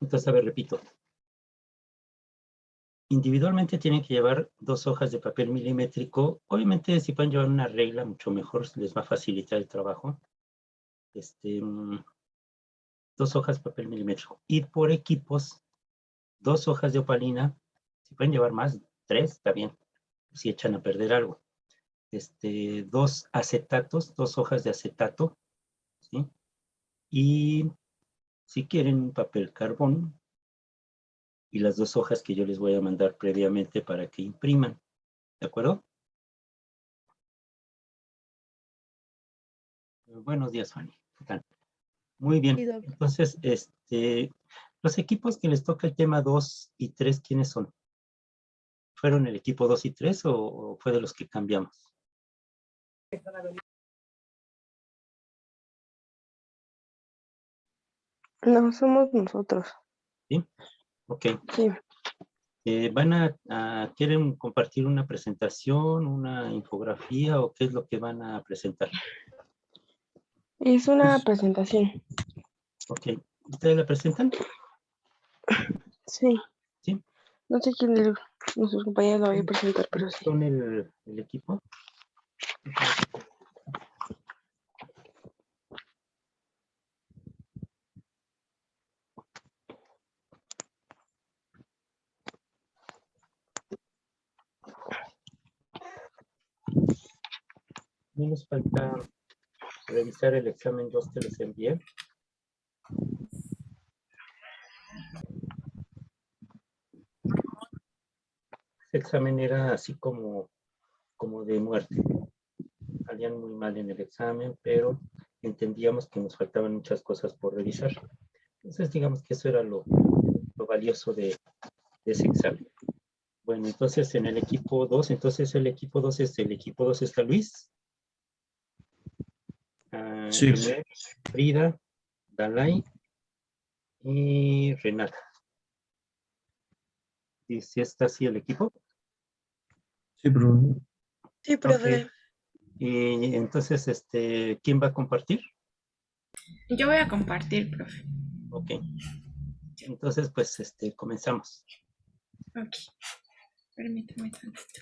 Entonces, a ver, repito. Individualmente tienen que llevar 2 hojas de papel milimétrico. Obviamente, si pueden llevar una regla, mucho mejor, les va a facilitar el trabajo. 2 hojas de papel milimétrico. Y por equipos, 2 hojas de opalina. Si pueden llevar más, 3, está bien. Si echan a perder algo. 2 acetatos, 2 hojas de acetato, ¿sí? Y si quieren un papel carbón y las 2 hojas que yo les voy a mandar previamente para que impriman, ¿de acuerdo? Buenos días, Fanny. ¿Qué tal? Muy bien. Sí, doc. Entonces, los equipos que les toca el tema 2 y 3, ¿quiénes son? ¿Fueron el equipo 2 y 3 o fue de los que cambiamos? No, somos nosotros. ¿Sí? Ok. Sí. ¿Quieren compartir una presentación, una infografía o qué es lo que van a presentar? Es una presentación. Ok. ¿Ustedes la presentan? Sí. Sí. No sé quién de nuestros compañeros lo vaya a presentar, pero sí. ¿Son el equipo? No nos falta revisar el examen 2 que les envié. Ese examen era así como de muerte. Salían muy mal en el examen, pero entendíamos que nos faltaban muchas cosas por revisar. Entonces, digamos que eso era lo valioso de ese examen. Bueno, entonces en el equipo 2, el equipo 2 está Luis, Sí. Frida, Dalai y Renata. ¿Y si está así el equipo? Sí, pero Sí, profe. Ok. Y entonces, ¿quién va a compartir? Yo voy a compartir, profe. Ok. Entonces, pues, comenzamos. Ok. Permítame tantito.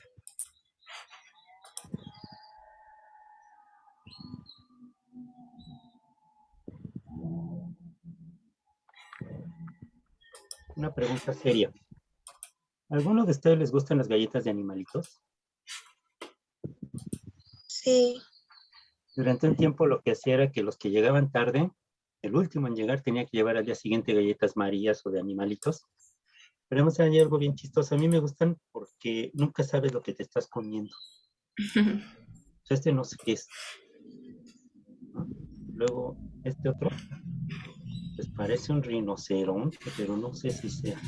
Una pregunta seria. ¿A alguno de ustedes les gustan las galletas de animalitos? Sí. Durante un tiempo lo que hacía era que los que llegaban tarde, el último en llegar tenía que llevar al día siguiente galletas Marías o de animalitos. Pero además hay algo bien chistoso. A mí me gustan porque nunca sabes lo que te estás comiendo. O sea, no sé qué es, ¿no? Luego, otro, pues parece un rinoceronte, pero no sé si sea.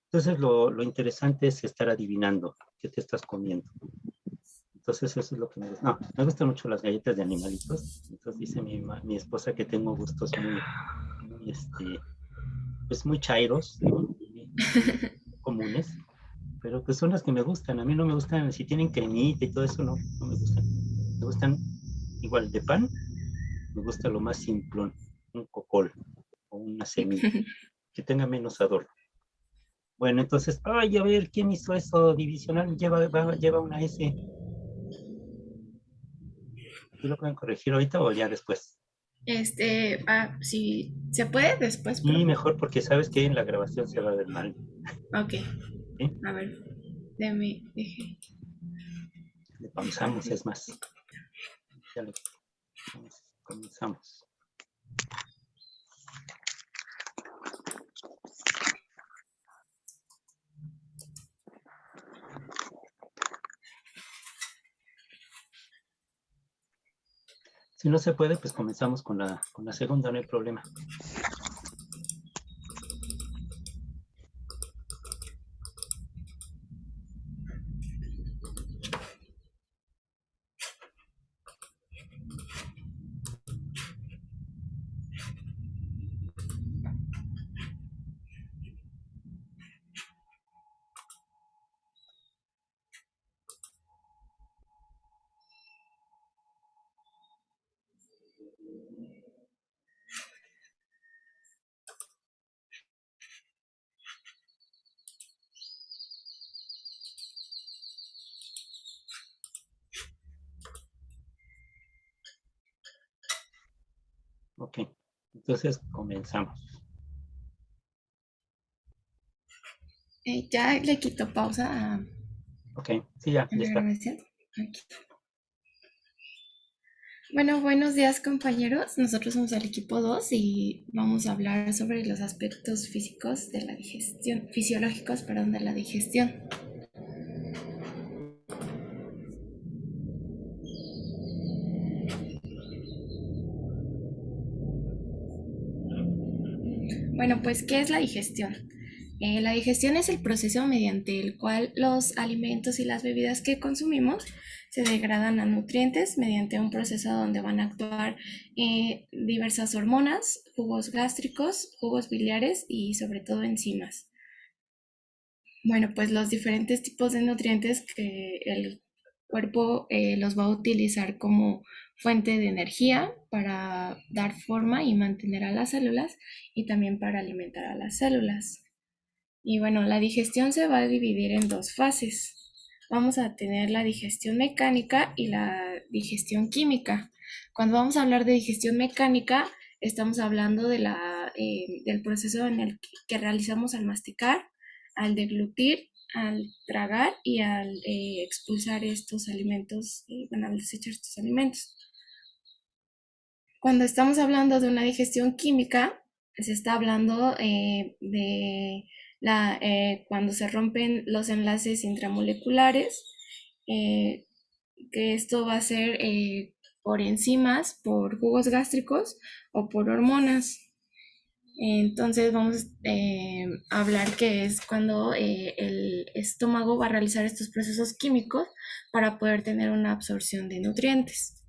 Entonces, lo interesante es estar adivinando qué te estás comiendo. Entonces, eso es lo que me gusta. No, me gustan mucho las galletas de animalitos. Entonces, dice mi esposa que tengo gustos muy, pues muy chairos, ¿no? Muy comunes, pero pues son las que me gustan. A mí no me gustan, si tienen cremita y todo eso, no me gustan. Me gustan igual de pan, me gusta lo más simplón, un cocol o una semilla, que tenga menos adorno. Bueno, entonces, ay, a ver, ¿quién hizo eso divisional? Lleva una S. ¿Sí lo pueden corregir ahorita o ya después? Si se puede después, Y profe. mejor porque sabes que en la grabación se va a ver mal. Ok. ¿Sí? A ver. Deje. Le pausamos, es más. Ya le comenzamos. Si no se puede, pues comenzamos con la segunda, no hay problema. Ok, entonces comenzamos. Ya le quito pausa a Ok, sí, ya la está. grabación. Aquí. Bueno, buenos días compañeros. Nosotros somos el equipo 2 y vamos a hablar sobre los aspectos físicos de la digestión, fisiológicos, perdón, de la digestión. Bueno, pues, ¿qué es la digestión? La digestión es el proceso mediante el cual los alimentos y las bebidas que consumimos se degradan a nutrientes mediante un proceso donde van a actuar diversas hormonas, jugos gástricos, jugos biliares y sobre todo enzimas. Bueno, pues los diferentes tipos de nutrientes que el cuerpo los va a utilizar como fuente de energía para dar forma y mantener a las células y también para alimentar a las células. Y bueno, la digestión se va a dividir en dos fases. Vamos a tener la digestión mecánica y la digestión química. Cuando vamos a hablar de digestión mecánica, estamos hablando de del proceso en el que realizamos al masticar, al deglutir, al tragar y al expulsar estos alimentos, bueno, al desechar estos alimentos. Cuando estamos hablando de una digestión química, se está hablando de cuando se rompen los enlaces intramoleculares, que esto va a ser por enzimas, por jugos gástricos o por hormonas. Entonces vamos a hablar que es cuando el estómago va a realizar estos procesos químicos para poder tener una absorción de nutrientes.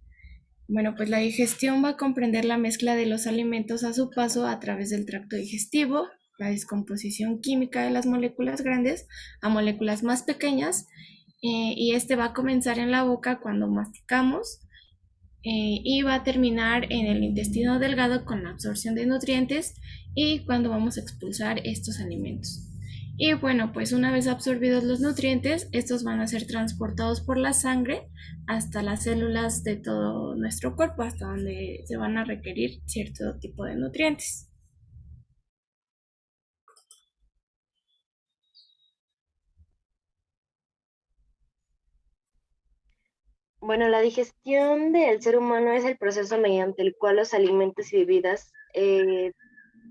Bueno, pues la digestión va a comprender la mezcla de los alimentos a su paso a través del tracto digestivo, la descomposición química de las moléculas grandes a moléculas más pequeñas, y este va a comenzar en la boca cuando masticamos y va a terminar en el intestino delgado con la absorción de nutrientes y cuando vamos a expulsar estos alimentos. Y bueno, pues una vez absorbidos los nutrientes, estos van a ser transportados por la sangre hasta las células de todo nuestro cuerpo, hasta donde se van a requerir cierto tipo de nutrientes. Bueno, la digestión del ser humano es el proceso mediante el cual los alimentos y bebidas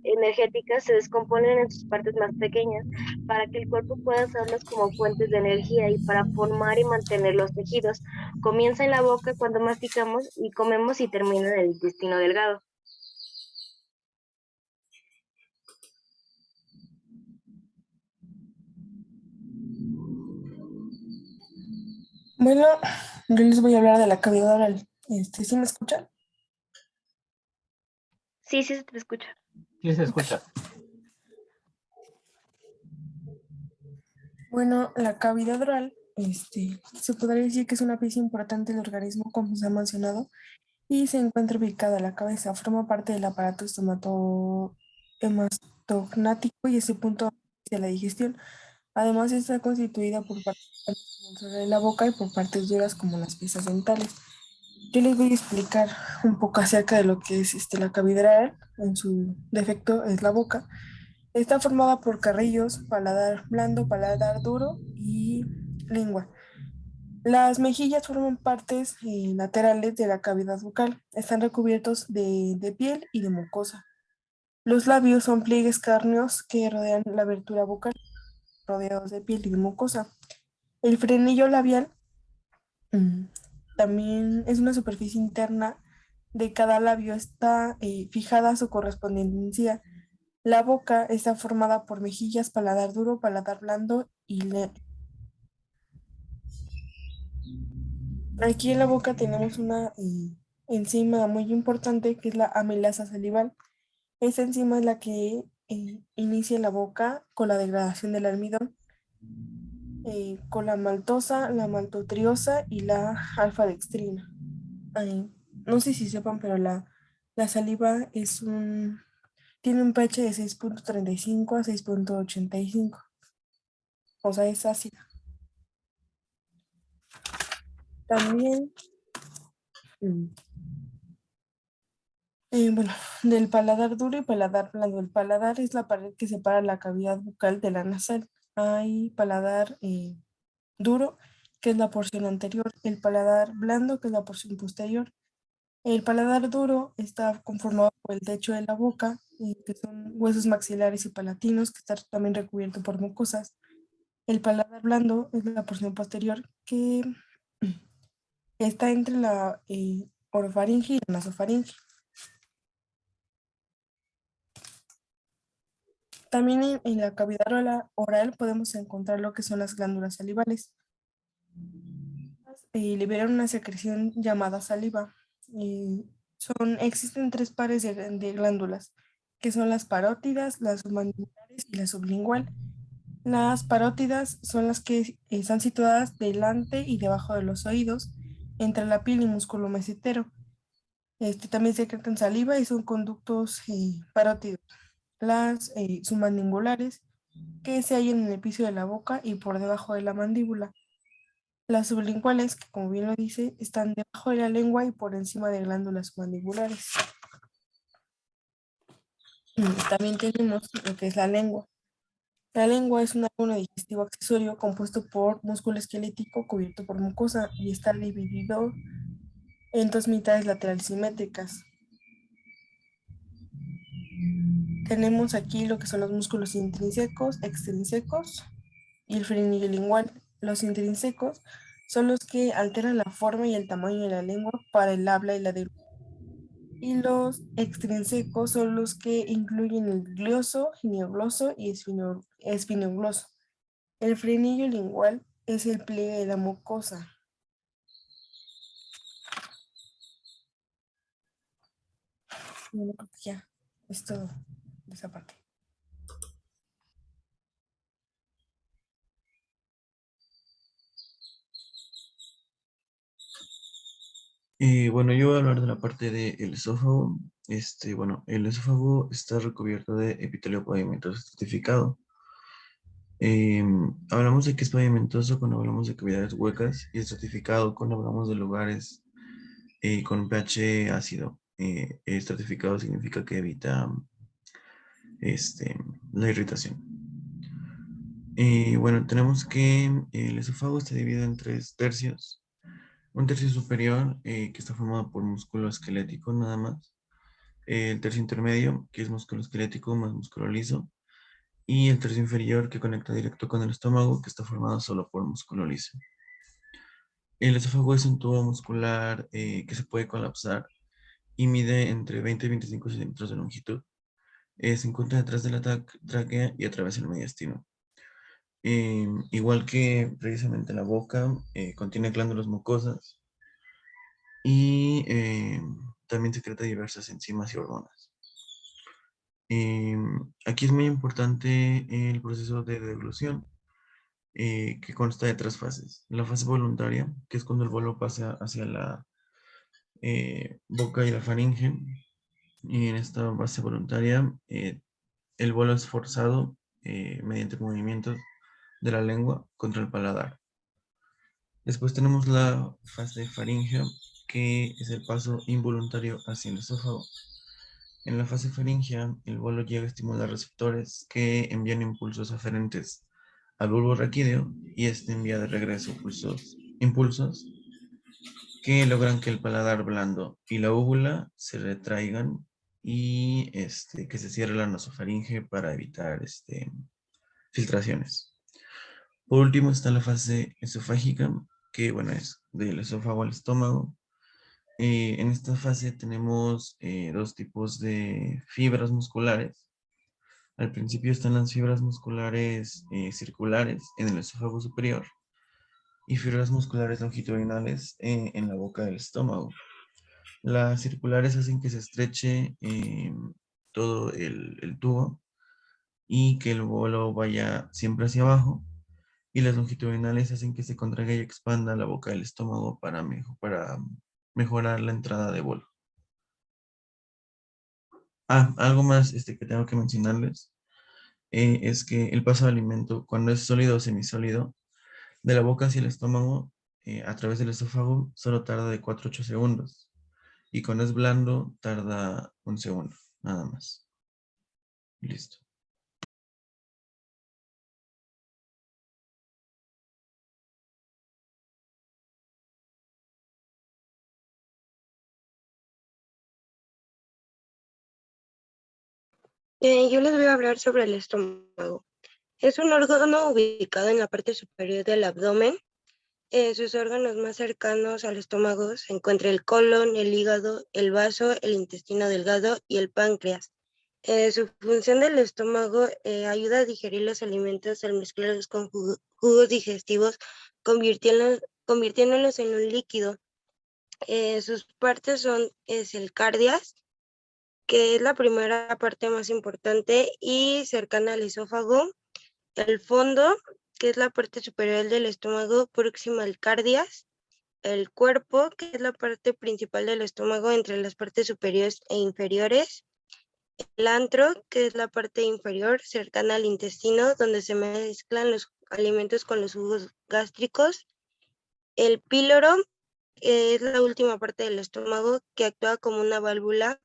energéticas se descomponen en sus partes más pequeñas para que el cuerpo pueda usarlos como fuentes de energía y para formar y mantener los tejidos. Comienza en la boca cuando masticamos y comemos y termina en el intestino delgado. Bueno, yo les voy a hablar de la cavidad oral. ¿Sí me escuchan? Sí, sí se te escucha. Sí, se escucha. Bueno, la cavidad oral, se podría decir que es una pieza importante del organismo, como se ha mencionado, y se encuentra ubicada en la cabeza. Forma parte del aparato hemastognático y es el punto de la digestión. Además, está constituida por partes como el suelo de la boca y por partes duras como las piezas dentales. Yo les voy a explicar un poco acerca de lo que es la cavidad oral. En su defecto es la boca. Está formada por carrillos, paladar blando, paladar duro y lengua. Las mejillas forman partes laterales de la cavidad bucal. Están recubiertos de piel y de mucosa. Los labios son pliegues cárneos que rodean la abertura bucal, rodeados de piel y de mucosa. El frenillo labial mm, también es una superficie interna de cada labio. Está fijada a su correspondiente encía. La boca está formada por mejillas, paladar duro, paladar blando y aquí en la boca tenemos una enzima muy importante que es la amilasa salival. Esta enzima es la que inicia en la boca con la degradación del almidón, con la maltosa, la maltotriosa y la alfa-dextrina. No sé si sepan, pero la saliva tiene un pH de 6,35 a 6,85. O sea, es ácida. También, mm, Bueno, del paladar duro y paladar blando. El paladar es la pared que separa la cavidad bucal de la nasal. Hay paladar duro, que es la porción anterior, el paladar blando, que es la porción posterior. El paladar duro está conformado por el techo de la boca, que son huesos maxilares y palatinos, que está también recubierto por mucosas. El paladar blando es la porción posterior, que está entre la orofaringe y la nasofaringe. También en la cavidad oral podemos encontrar lo que son las glándulas salivales. Liberan una secreción llamada saliva. Existen tres pares de glándulas, que son las parótidas, las submandibulares y la sublingual. Las parótidas son las que están situadas delante y debajo de los oídos, entre la piel y músculo mesetero. También secretan saliva y son conductos parótidos. Las submandibulares, que se hallan en el piso de la boca y por debajo de la mandíbula. Las sublinguales, que como bien lo dice, están debajo de la lengua y por encima de glándulas mandibulares. También tenemos lo que es la lengua. La lengua es un órgano digestivo accesorio compuesto por músculo esquelético cubierto por mucosa y está dividido en dos mitades laterales simétricas. Tenemos aquí lo que son los músculos intrínsecos, extrínsecos y el frenillo lingual. Los intrínsecos son los que alteran la forma y el tamaño de la lengua para el habla y la deglución. Y los extrínsecos son los que incluyen el glioso, geniogloso y espinogloso. El frenillo lingual es el pliegue de la mucosa. Bueno, creo que ya es todo de esa parte. Bueno, yo voy a hablar de la parte del esófago. Bueno, el esófago está recubierto de epitelio pavimentoso estratificado. Hablamos de que es pavimentoso cuando hablamos de cavidades huecas y estratificado cuando hablamos de lugares con pH ácido. Estratificado significa que evita la irritación. Bueno, tenemos que el esófago está dividido en 3 tercios. Un tercio superior, que está formado por músculo esquelético nada más. El tercio intermedio, que es músculo esquelético más músculo liso. Y el tercio inferior, que conecta directo con el estómago, que está formado solo por músculo liso. El esófago es un tubo muscular que se puede colapsar y mide entre 20 y 25 centímetros de longitud. Se encuentra detrás de la tráquea y atraviesa el mediastino. Igual que precisamente la boca, contiene glándulas mucosas y también secreta diversas enzimas y hormonas. Aquí es muy importante el proceso de deglución, que consta de 3 fases. La fase voluntaria, que es cuando el bolo pasa hacia la boca y la faringe. Y en esta fase voluntaria, el bolo es forzado mediante movimientos de la lengua contra el paladar. Después tenemos la fase faríngea, que es el paso involuntario hacia el esófago. En la fase faríngea, el bolo llega a estimular receptores que envían impulsos aferentes al bulbo raquídeo y este envía de regreso impulsos que logran que el paladar blando y la úvula se retraigan y que se cierre la nasofaringe para evitar filtraciones. Por último está la fase esofágica, que bueno, es del esófago al estómago. En esta fase tenemos 2 tipos de fibras musculares. Al principio están las fibras musculares circulares en el esófago superior y fibras musculares longitudinales en la boca del estómago. Las circulares hacen que se estreche todo el tubo y que el bolo vaya siempre hacia abajo, y las longitudinales hacen que se contraiga y expanda la boca del estómago para mejorar la entrada de bolo. Algo más que tengo que mencionarles es que el paso de alimento, cuando es sólido o semisólido, de la boca hacia el estómago a través del esófago, solo tarda de 4 a 8 segundos. Y cuando es blando, tarda un segundo, nada más. Listo. Yo les voy a hablar sobre el estómago. Es un órgano ubicado en la parte superior del abdomen. Sus órganos más cercanos al estómago se encuentran el colon, el hígado, el vaso, el intestino delgado y el páncreas. Su función del estómago ayuda a digerir los alimentos al mezclarlos con jugos digestivos, convirtiéndolos en un líquido. Sus partes es el cardias, que es la primera parte más importante y cercana al esófago, el fondo, que es la parte superior del estómago próxima al cardias, el cuerpo, que es la parte principal del estómago entre las partes superiores e inferiores, el antro, que es la parte inferior cercana al intestino, donde se mezclan los alimentos con los jugos gástricos, el píloro, que es la última parte del estómago, que actúa como una válvula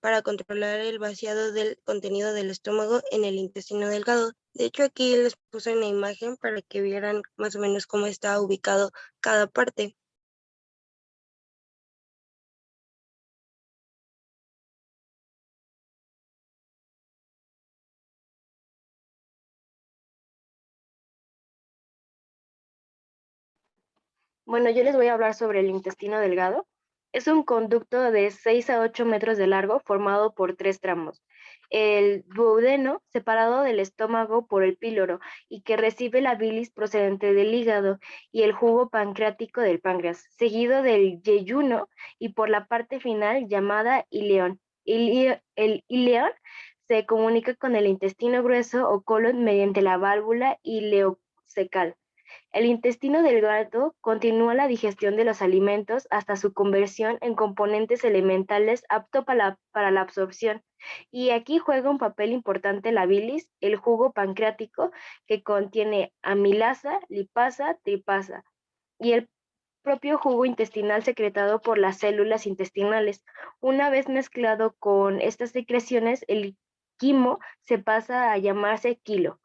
para controlar el vaciado del contenido del estómago en el intestino delgado. De hecho, aquí les puse una imagen para que vieran más o menos cómo está ubicado cada parte. Bueno, yo les voy a hablar sobre el intestino delgado. Es un conducto de 6 a 8 metros de largo formado por 3 tramos. El duodeno, separado del estómago por el píloro y que recibe la bilis procedente del hígado y el jugo pancreático del páncreas, seguido del yeyuno y por la parte final llamada ileón. El ileón se comunica con el intestino grueso o colon mediante la válvula ileocecal. El intestino delgado continúa la digestión de los alimentos hasta su conversión en componentes elementales apto para la absorción. Y aquí juega un papel importante la bilis, el jugo pancreático, que contiene amilasa, lipasa, tripasa, y el propio jugo intestinal secretado por las células intestinales. Una vez mezclado con estas secreciones, el quimo se pasa a llamarse quilo.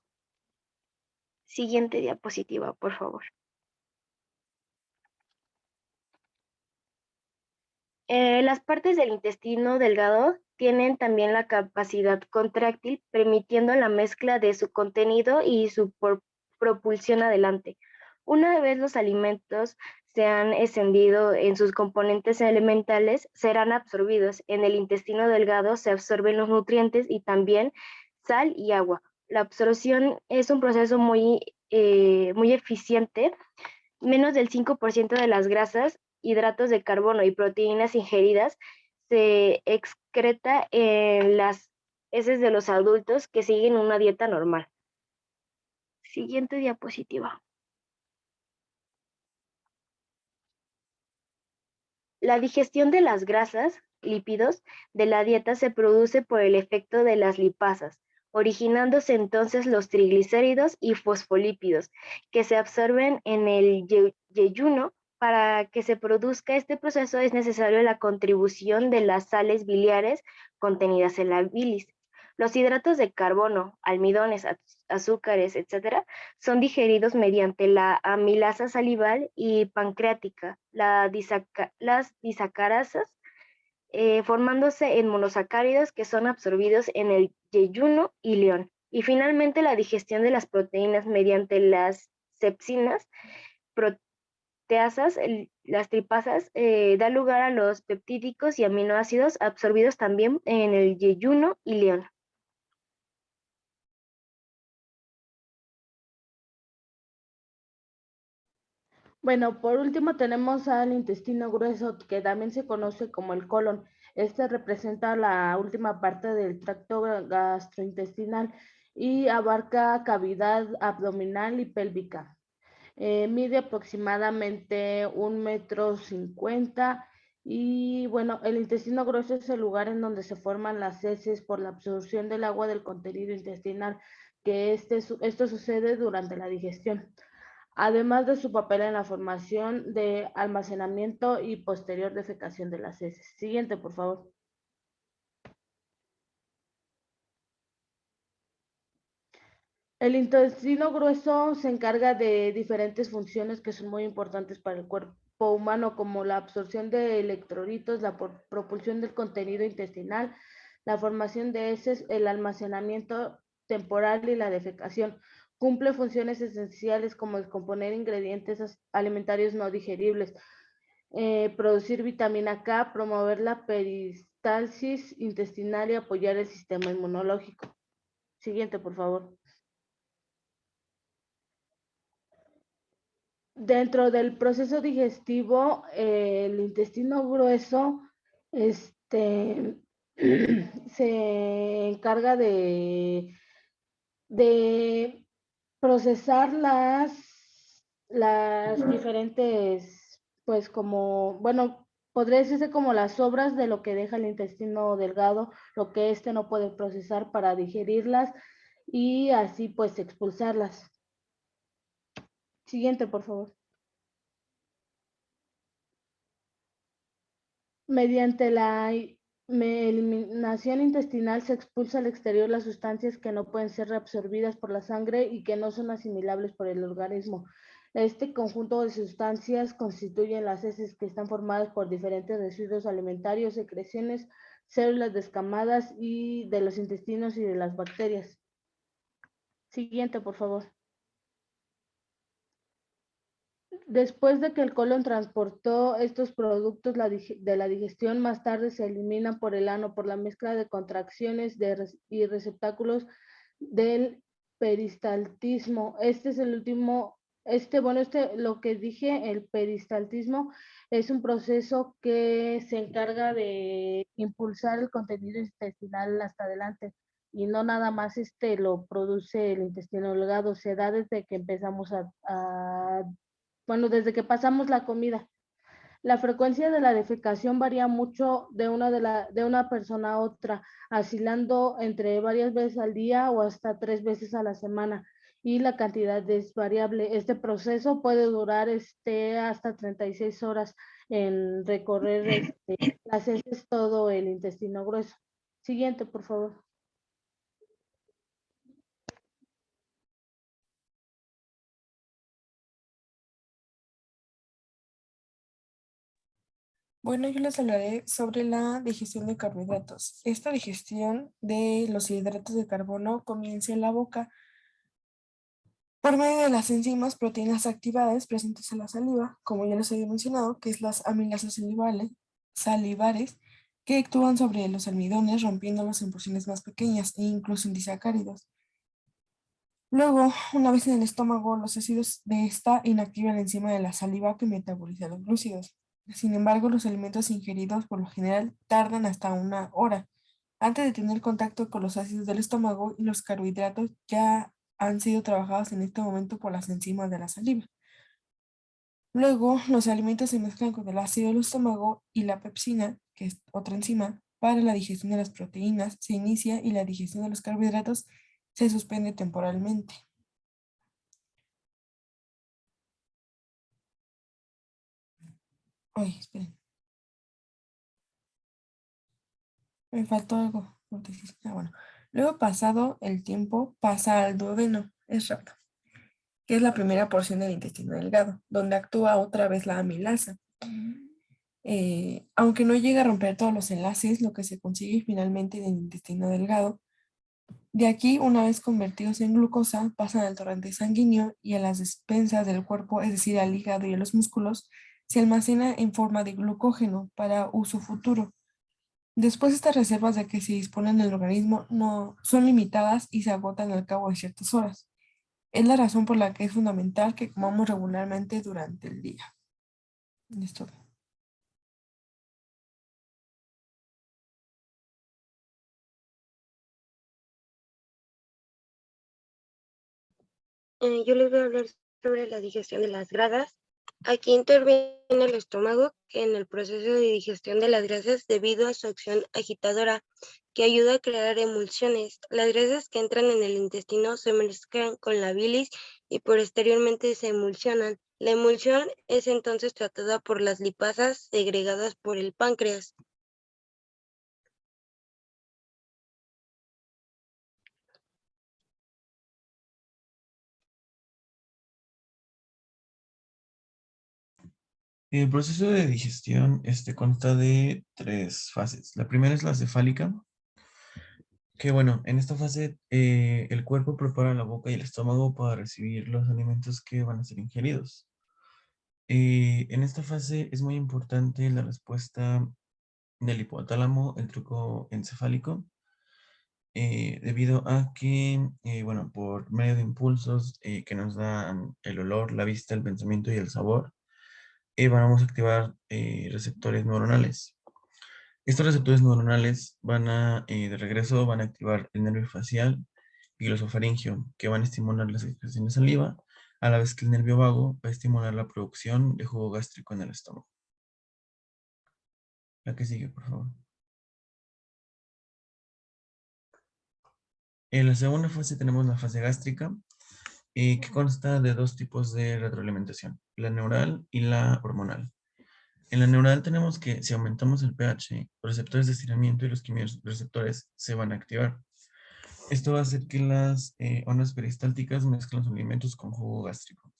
Siguiente diapositiva, por favor. Las partes del intestino delgado tienen también la capacidad contráctil, permitiendo la mezcla de su contenido y su propulsión adelante. Una vez los alimentos se han escindido en sus componentes elementales, serán absorbidos. En el intestino delgado se absorben los nutrientes y también sal y agua. La absorción es un proceso muy eficiente. Menos del 5% de las grasas, hidratos de carbono y proteínas ingeridas se excreta en las heces de los adultos que siguen una dieta normal. Siguiente diapositiva. La digestión de las grasas, lípidos, de la dieta se produce por el efecto de las lipasas, originándose entonces los triglicéridos y fosfolípidos, que se absorben en el yeyuno. Para que se produzca este proceso es necesaria la contribución de las sales biliares contenidas en la bilis. Los hidratos de carbono, almidones, azúcares, etc., son digeridos mediante la amilasa salival y pancreática, las disacarasas, formándose en monosacáridos que son absorbidos en el yeyuno y ileón. Y finalmente la digestión de las proteínas mediante las sepsinas, proteasas, las tripasas, da lugar a los peptídicos y aminoácidos absorbidos también en el yeyuno y ileón. Bueno, por último tenemos al intestino grueso, que también se conoce como el colon. Este representa la última parte del tracto gastrointestinal y abarca cavidad abdominal y pélvica. Mide aproximadamente 1,50 m y bueno, el intestino grueso es el lugar en donde se forman las heces por la absorción del agua del contenido intestinal, que esto sucede durante la digestión. además de su papel en la formación de almacenamiento y posterior defecación de las heces. Siguiente, por favor. El intestino grueso se encarga de diferentes funciones que son muy importantes para el cuerpo humano, como la absorción de electrolitos, la propulsión del contenido intestinal, la formación de heces, el almacenamiento temporal y la defecación. Cumple funciones esenciales como descomponer ingredientes alimentarios no digeribles, producir vitamina K, promover la peristalsis intestinal y apoyar el sistema inmunológico. Siguiente, por favor. Dentro del proceso digestivo, el intestino grueso se encarga de procesar las diferentes, pues como, bueno, podría decirse como las sobras de lo que deja el intestino delgado, lo que éste no puede procesar para digerirlas y así pues expulsarlas. Siguiente, por favor. Mediante la eliminación intestinal se expulsa al exterior las sustancias que no pueden ser reabsorbidas por la sangre y que no son asimilables por el organismo. Este conjunto de sustancias constituyen las heces, que están formadas por diferentes residuos alimentarios, secreciones, células descamadas y de los intestinos y de las bacterias. Siguiente, por favor. Después de que el colon transportó estos productos de la digestión, más tarde se eliminan por el ano por la mezcla de contracciones y receptáculos del peristaltismo. Este es el último, lo que dije, el peristaltismo es un proceso que se encarga de impulsar el contenido intestinal hasta adelante y no nada más lo produce el intestino delgado, se da desde que empezamos desde que pasamos la comida. La frecuencia de la defecación varía mucho de una persona a otra, oscilando entre varias veces al día o hasta 3 veces a la semana, y la cantidad es variable. Este proceso puede durar hasta 36 horas en recorrer las heces, todo el intestino grueso. Siguiente, por favor. Bueno, yo les hablaré sobre la digestión de carbohidratos. Esta digestión de los hidratos de carbono comienza en la boca por medio de las enzimas proteínas activadas presentes en la saliva, como ya les había mencionado, que es las amilasas salivares, que actúan sobre los almidones, rompiéndolos en porciones más pequeñas e incluso en disacáridos. Luego, una vez en el estómago, los ácidos de esta inactivan la enzima de la saliva que metaboliza los glúcidos. Sin embargo, los alimentos ingeridos por lo general tardan hasta 1 hora antes de tener contacto con los ácidos del estómago, y los carbohidratos ya han sido trabajados en este momento por las enzimas de la saliva. Luego, los alimentos se mezclan con el ácido del estómago y la pepsina, que es otra enzima, para la digestión de las proteínas, se inicia y la digestión de los carbohidratos se suspende temporalmente. Ay, esperen. Me faltó algo. Bueno. Luego, pasado el tiempo, pasa al duodeno, es rápido, que es la primera porción del intestino delgado, donde actúa otra vez la amilasa. Aunque no llega a romper todos los enlaces, lo que se consigue finalmente en el intestino delgado. De aquí, una vez convertidos en glucosa, pasan al torrente sanguíneo y a las despensas del cuerpo, es decir, al hígado y a los músculos, se almacena en forma de glucógeno para uso futuro. Después, estas reservas de que se disponen en el organismo no son limitadas y se agotan al cabo de ciertas horas. Es la razón por la que es fundamental que comamos regularmente durante el día. Listo. Yo les voy a hablar sobre la digestión de las grasas. Aquí interviene el estómago en el proceso de digestión de las grasas debido a su acción agitadora que ayuda a crear emulsiones. Las grasas que entran en el intestino se mezclan con la bilis y posteriormente se emulsionan. La emulsión es entonces tratada por las lipasas segregadas por el páncreas. El proceso de digestión consta de 3 fases. La primera es la cefálica, que bueno, en esta fase el cuerpo prepara la boca y el estómago para recibir los alimentos que van a ser ingeridos. En esta fase es muy importante la respuesta del hipotálamo, el truco encefálico, debido a que, bueno, por medio de impulsos que nos dan el olor, la vista, el pensamiento y el sabor, vamos a activar receptores neuronales. Estos receptores neuronales de regreso, van a activar el nervio facial y glosofaringio, que van a estimular la secreción de saliva, a la vez que el nervio vago va a estimular la producción de jugo gástrico en el estómago. La que sigue, por favor. En la segunda fase tenemos la fase gástrica, que consta de 2 tipos de retroalimentación, la neural y la hormonal. En la neural tenemos que si aumentamos el pH, los receptores de estiramiento y los quimiorreceptores se van a activar. Esto va a hacer que las ondas peristálticas mezclen los alimentos con jugo gástrico.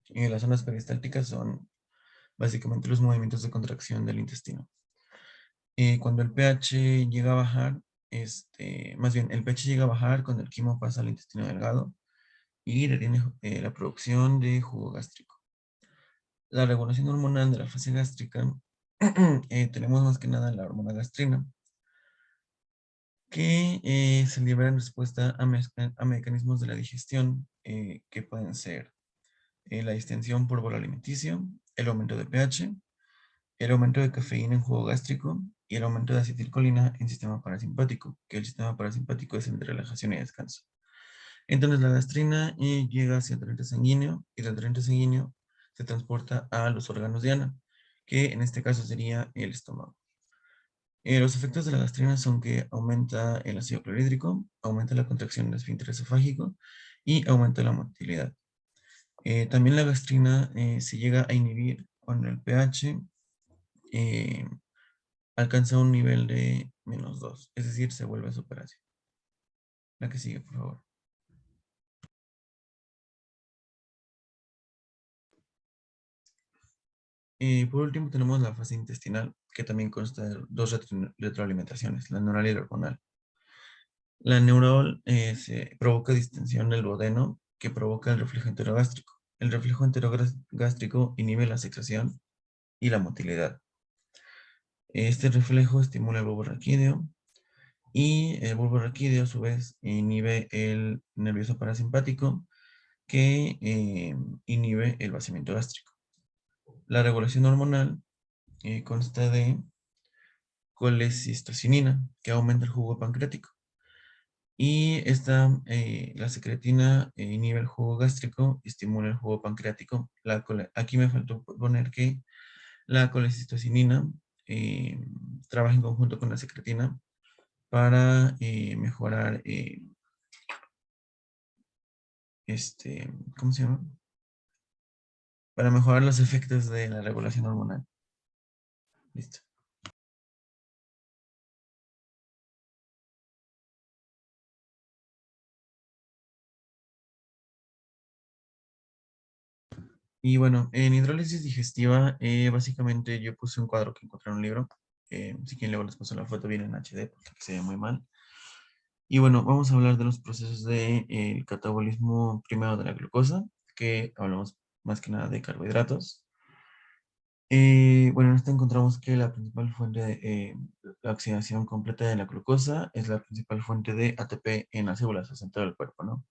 Las ondas peristálticas son básicamente los movimientos de contracción del intestino. Cuando el pH llega a bajar, más bien el pH llega a bajar cuando el quimo pasa al intestino delgado y detiene la producción de jugo gástrico. La regulación hormonal de la fase gástrica, tenemos más que nada la hormona gastrina, que se libera en respuesta a mecanismos de la digestión, que pueden ser la distensión por bolo alimenticio, el aumento de pH, el aumento de cafeína en jugo gástrico y el aumento de acetilcolina en sistema parasimpático, que el sistema parasimpático es el de relajación y descanso. Entonces la gastrina llega hacia el torrente sanguíneo y del torrente sanguíneo se transporta a los órganos diana, que en este caso sería el estómago. Los efectos de la gastrina son que aumenta el ácido clorhídrico, aumenta la contracción del esfínter esofágico y aumenta la motilidad. También la gastrina se llega a inhibir cuando el pH alcanza un nivel de -2, es decir, se vuelve superácido. La que sigue, por favor. Por último tenemos la fase intestinal, que también consta de 2 retroalimentaciones, la neural y la hormonal. La neural se provoca distensión del duodeno, que provoca el reflejo enterogástrico. El reflejo enterogástrico inhibe la secreción y la motilidad. Este reflejo estimula el bulbo raquídeo y el bulbo raquídeo a su vez inhibe el nervioso parasimpático, que inhibe el vaciamiento gástrico. La regulación hormonal consta de colecistocinina, que aumenta el jugo pancreático. Y la secretina inhibe el jugo gástrico y estimula el jugo pancreático. Aquí me faltó poner que la colecistocinina trabaja en conjunto con la secretina para mejorar, ¿cómo se llama? Para mejorar los efectos de la regulación hormonal. Listo. Y bueno, en hidrólisis digestiva, básicamente yo puse un cuadro que encontré en un libro. Si quieren luego les paso la foto bien en HD porque se ve muy mal. Y bueno, vamos a hablar de los procesos del catabolismo primero de la glucosa, que hablamos más que nada de carbohidratos. Bueno, en esta encontramos que la principal fuente de la oxidación completa de la glucosa es la principal fuente de ATP en las células, o sea, en todo el cuerpo, ¿no?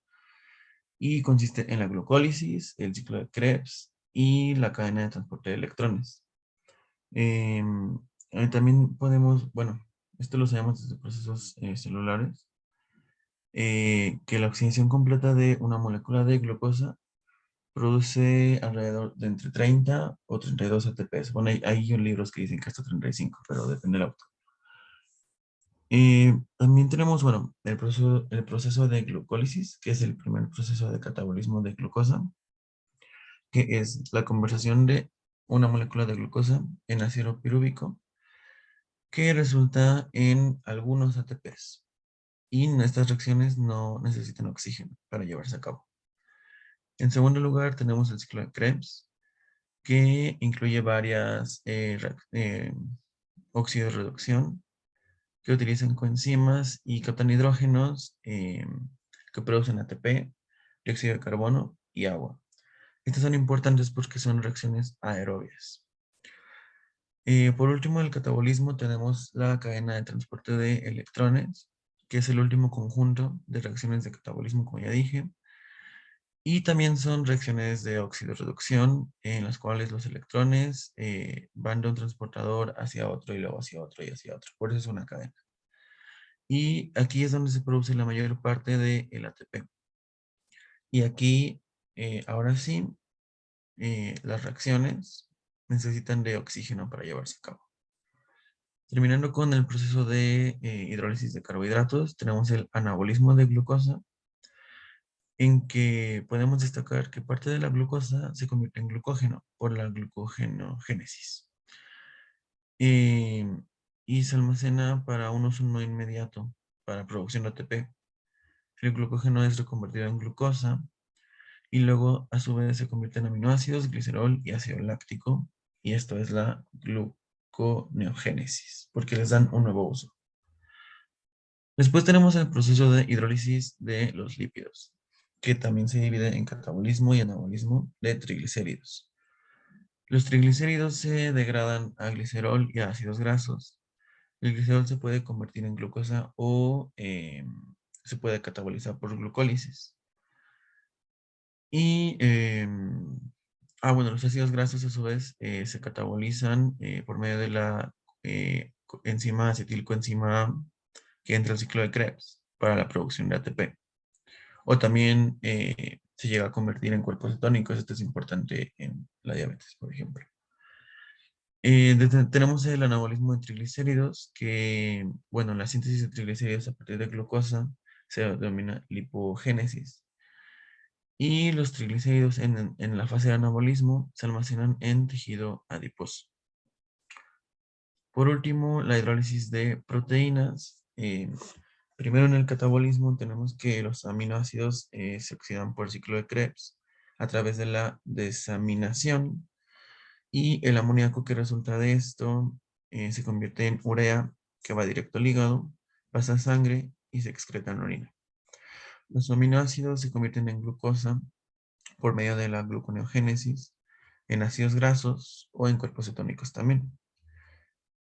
Y consiste en la glucólisis, el ciclo de Krebs y la cadena de transporte de electrones. También podemos, bueno, esto lo sabemos desde procesos celulares, que la oxidación completa de una molécula de glucosa produce alrededor de entre 30 o 32 ATPs. Bueno, hay libros que dicen que hasta 35, pero depende del autor. También tenemos, bueno, el proceso de glucólisis, que es el primer proceso de catabolismo de glucosa, que es la conversión de una molécula de glucosa en ácido pirúvico, que resulta en algunos ATPs. Y estas reacciones no necesitan oxígeno para llevarse a cabo. En segundo lugar, tenemos el ciclo de Krebs, que incluye varias óxidos de reducción que utilizan coenzimas y captan hidrógenos que producen ATP, dióxido de carbono y agua. Estas son importantes porque son reacciones aerobias. Por último, el catabolismo tenemos la cadena de transporte de electrones, que es el último conjunto de reacciones de catabolismo, como ya dije. Y también son reacciones de oxidorreducción en las cuales los electrones van de un transportador hacia otro y luego hacia otro y hacia otro. Por eso es una cadena. Y aquí es donde se produce la mayor parte del ATP. Y aquí, ahora sí, las reacciones necesitan de oxígeno para llevarse a cabo. Terminando con el proceso de hidrólisis de carbohidratos, tenemos el anabolismo de glucosa, en que podemos destacar que parte de la glucosa se convierte en glucógeno por la glucogenogénesis. Y se almacena para un uso no inmediato, para producción de ATP. El glucógeno es reconvertido en glucosa y luego a su vez se convierte en aminoácidos, glicerol y ácido láctico. Y esto es la gluconeogénesis, porque les dan un nuevo uso. Después tenemos el proceso de hidrólisis de los lípidos, que también se divide en catabolismo y anabolismo de triglicéridos. Los triglicéridos se degradan a glicerol y a ácidos grasos. El glicerol se puede convertir en glucosa o se puede catabolizar por glucólisis. Y, bueno, los ácidos grasos a su vez se catabolizan por medio de la enzima acetilcoenzima A, que entra al ciclo de Krebs para la producción de ATP. O también se llega a convertir en cuerpos cetónicos. Esto es importante en la diabetes, por ejemplo. Tenemos el anabolismo de triglicéridos, que, bueno, la síntesis de triglicéridos a partir de glucosa se denomina lipogénesis. Y los triglicéridos en la fase de anabolismo se almacenan en tejido adiposo. Por último, la hidrólisis de proteínas. Primero en el catabolismo tenemos que los aminoácidos se oxidan por el ciclo de Krebs a través de la desaminación y el amoníaco que resulta de esto se convierte en urea que va directo al hígado, pasa a sangre y se excreta en la orina. Los aminoácidos se convierten en glucosa por medio de la gluconeogénesis, en ácidos grasos o en cuerpos cetónicos también.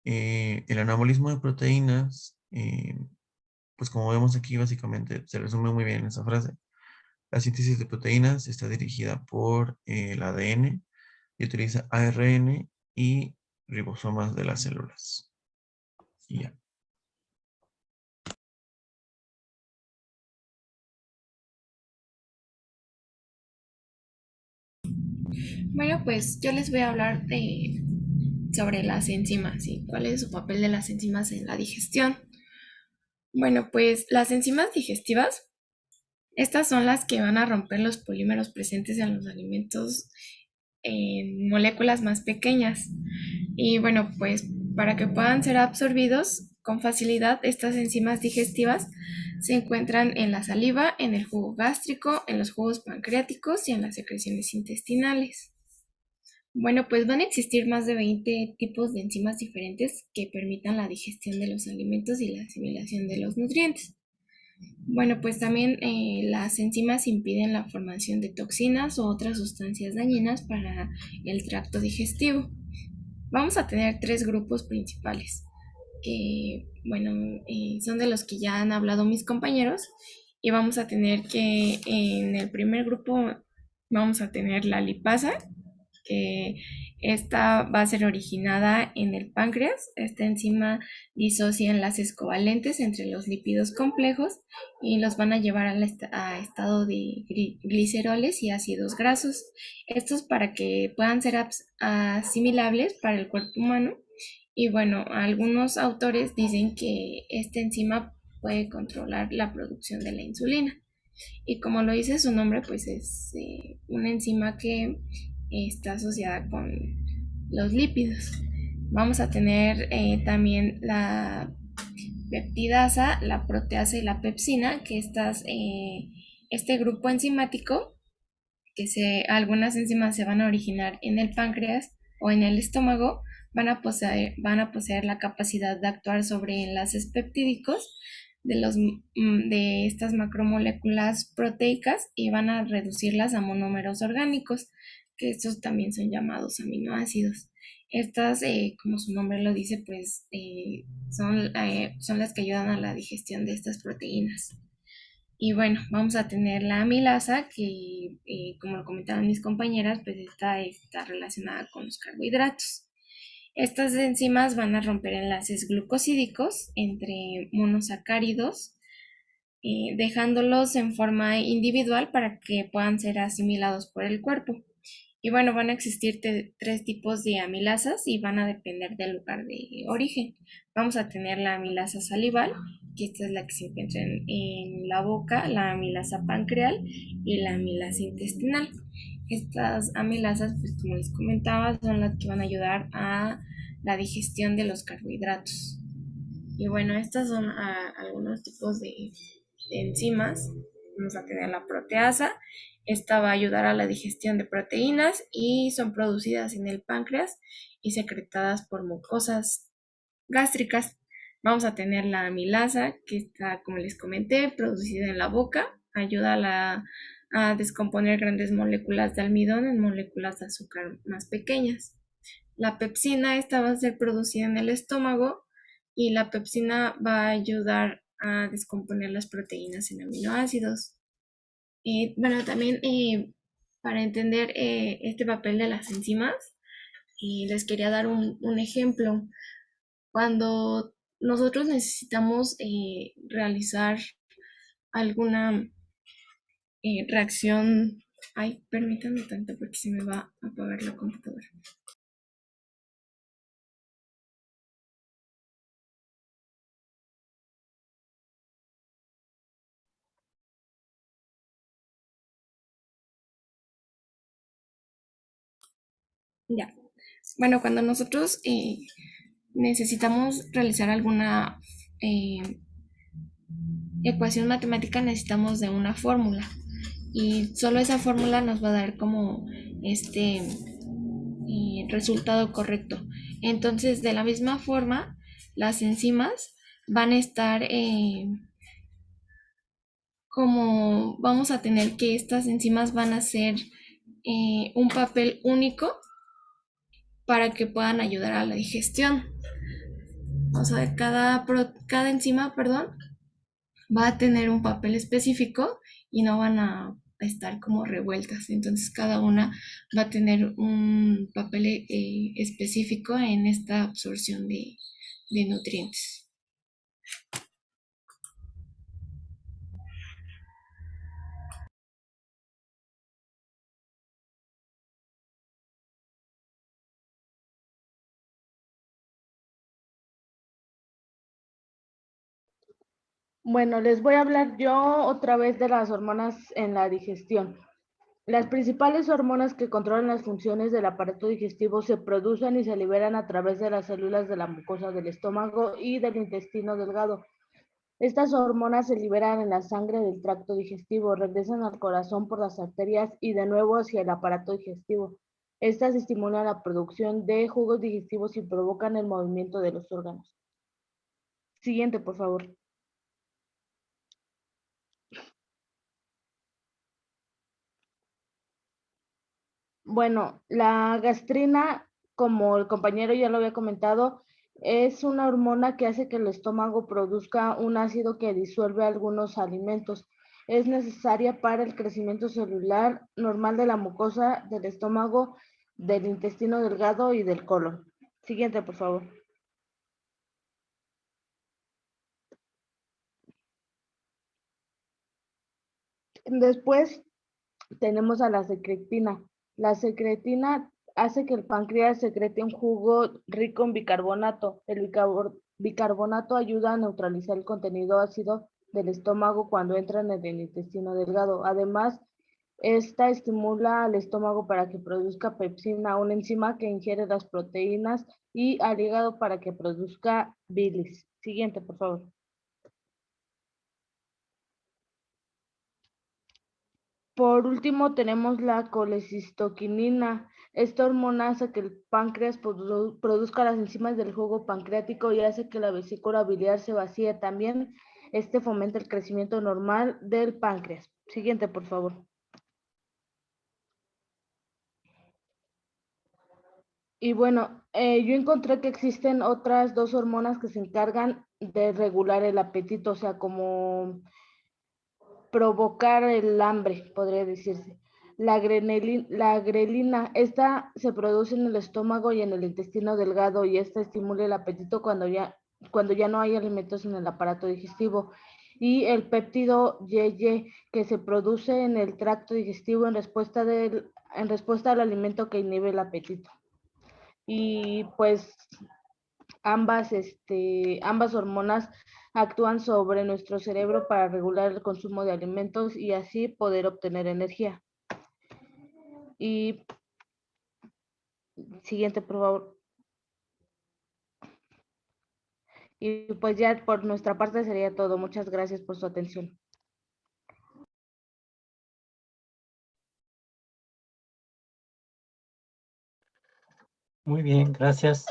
El anabolismo de proteínas, pues como vemos aquí, básicamente se resume muy bien en esa frase. La síntesis de proteínas está dirigida por el ADN y utiliza ARN y ribosomas de las células. Y ya. Bueno, pues yo les voy a hablar sobre las enzimas y cuál es su papel de las enzimas en la digestión. Bueno, pues las enzimas digestivas, estas son las que van a romper los polímeros presentes en los alimentos en moléculas más pequeñas. Y bueno, pues para que puedan ser absorbidos con facilidad, estas enzimas digestivas se encuentran en la saliva, en el jugo gástrico, en los jugos pancreáticos y en las secreciones intestinales. Bueno, pues van a existir más de 20 tipos de enzimas diferentes que permitan la digestión de los alimentos y la asimilación de los nutrientes. Bueno, pues también las enzimas impiden la formación de toxinas o otras sustancias dañinas para el tracto digestivo. Vamos a tener 3 grupos principales, que, bueno, son de los que ya han hablado mis compañeros, y vamos a tener que en el primer grupo vamos a tener la lipasa, que esta va a ser originada en el páncreas. Esta enzima disocia enlaces covalentes entre los lípidos complejos y los van a llevar a estado de gliceroles y ácidos grasos. Estos para que puedan ser asimilables para el cuerpo humano Y bueno, algunos autores dicen que esta enzima puede controlar la producción de la insulina. Y como lo dice su nombre, pues es una enzima que está asociada con los lípidos. Vamos a tener también la peptidasa, la proteasa y la pepsina, que este grupo enzimático, algunas enzimas se van a originar en el páncreas o en el estómago, van a poseer la capacidad de actuar sobre enlaces peptídicos de estas macromoléculas proteicas y van a reducirlas a monómeros orgánicos, que estos también son llamados aminoácidos. Estas, como su nombre lo dice, pues son las que ayudan a la digestión de estas proteínas. Y bueno, vamos a tener la amilasa, que como lo comentaban mis compañeras, pues está relacionada con los carbohidratos. Estas enzimas van a romper enlaces glucosídicos entre monosacáridos, dejándolos en forma individual para que puedan ser asimilados por el cuerpo. Y bueno, van a existir tres tipos de amilasas y van a depender del lugar de origen. Vamos a tener la amilasa salival, que esta es la que se encuentra en la boca, la amilasa pancreal y la amilasa intestinal. Estas amilasas, pues como les comentaba, son las que van a ayudar a la digestión de los carbohidratos. Y bueno, estos son algunos tipos de enzimas. Vamos a tener la proteasa. Esta va a ayudar a la digestión de proteínas y son producidas en el páncreas y secretadas por mucosas gástricas. Vamos a tener la amilasa, que está, como les comenté, producida en la boca. Ayuda a descomponer grandes moléculas de almidón en moléculas de azúcar más pequeñas. La pepsina, esta va a ser producida en el estómago y la pepsina va a ayudar a descomponer las proteínas en aminoácidos. Bueno, también para entender este papel de las enzimas, les quería dar un ejemplo. Cuando nosotros necesitamos realizar alguna reacción, ay, permítanme tanto porque se me va a apagar la computadora. Ya. Bueno, cuando nosotros necesitamos realizar alguna ecuación matemática, necesitamos de una fórmula. Y solo esa fórmula nos va a dar como este resultado correcto. Entonces, de la misma forma, las enzimas van a estar como vamos a tener que estas enzimas van a ser un papel único para que puedan ayudar a la digestión. O sea, cada enzima, perdón, va a tener un papel específico y no van a estar como revueltas. Entonces cada una va a tener un papel específico en esta absorción de nutrientes. Bueno, les voy a hablar yo otra vez de las hormonas en la digestión. Las principales hormonas que controlan las funciones del aparato digestivo se producen y se liberan a través de las células de la mucosa del estómago y del intestino delgado. Estas hormonas se liberan en la sangre del tracto digestivo, regresan al corazón por las arterias y de nuevo hacia el aparato digestivo. Estas estimulan la producción de jugos digestivos y provocan el movimiento de los órganos. Siguiente, por favor. Bueno, la gastrina, como el compañero ya lo había comentado, es una hormona que hace que el estómago produzca un ácido que disuelve algunos alimentos. Es necesaria para el crecimiento celular normal de la mucosa del estómago, del intestino delgado y del colon. Siguiente, por favor. Después tenemos a la secretina. La secretina hace que el páncreas secrete un jugo rico en bicarbonato. El bicarbonato ayuda a neutralizar el contenido ácido del estómago cuando entra en el intestino delgado. Además, esta estimula al estómago para que produzca pepsina, una enzima que ingiere las proteínas, y al hígado para que produzca bilis. Siguiente, por favor. Por último, tenemos la colecistoquinina. Esta hormona hace que el páncreas produzca las enzimas del jugo pancreático y hace que la vesícula biliar se vacíe. También este fomenta el crecimiento normal del páncreas. Siguiente, por favor. Y bueno, yo encontré que existen otras dos hormonas que se encargan de regular el apetito, o sea, como provocar el hambre, podría decirse. La grelina, esta se produce en el estómago y en el intestino delgado, y esta estimula el apetito cuando ya no hay alimentos en el aparato digestivo. Y el péptido YY, que se produce en el tracto digestivo en respuesta al alimento que inhibe el apetito. Y pues ambas hormonas actúan sobre nuestro cerebro para regular el consumo de alimentos y así poder obtener energía. Y siguiente, por favor. Y pues ya por nuestra parte sería todo. Muchas gracias por su atención. Muy bien, gracias.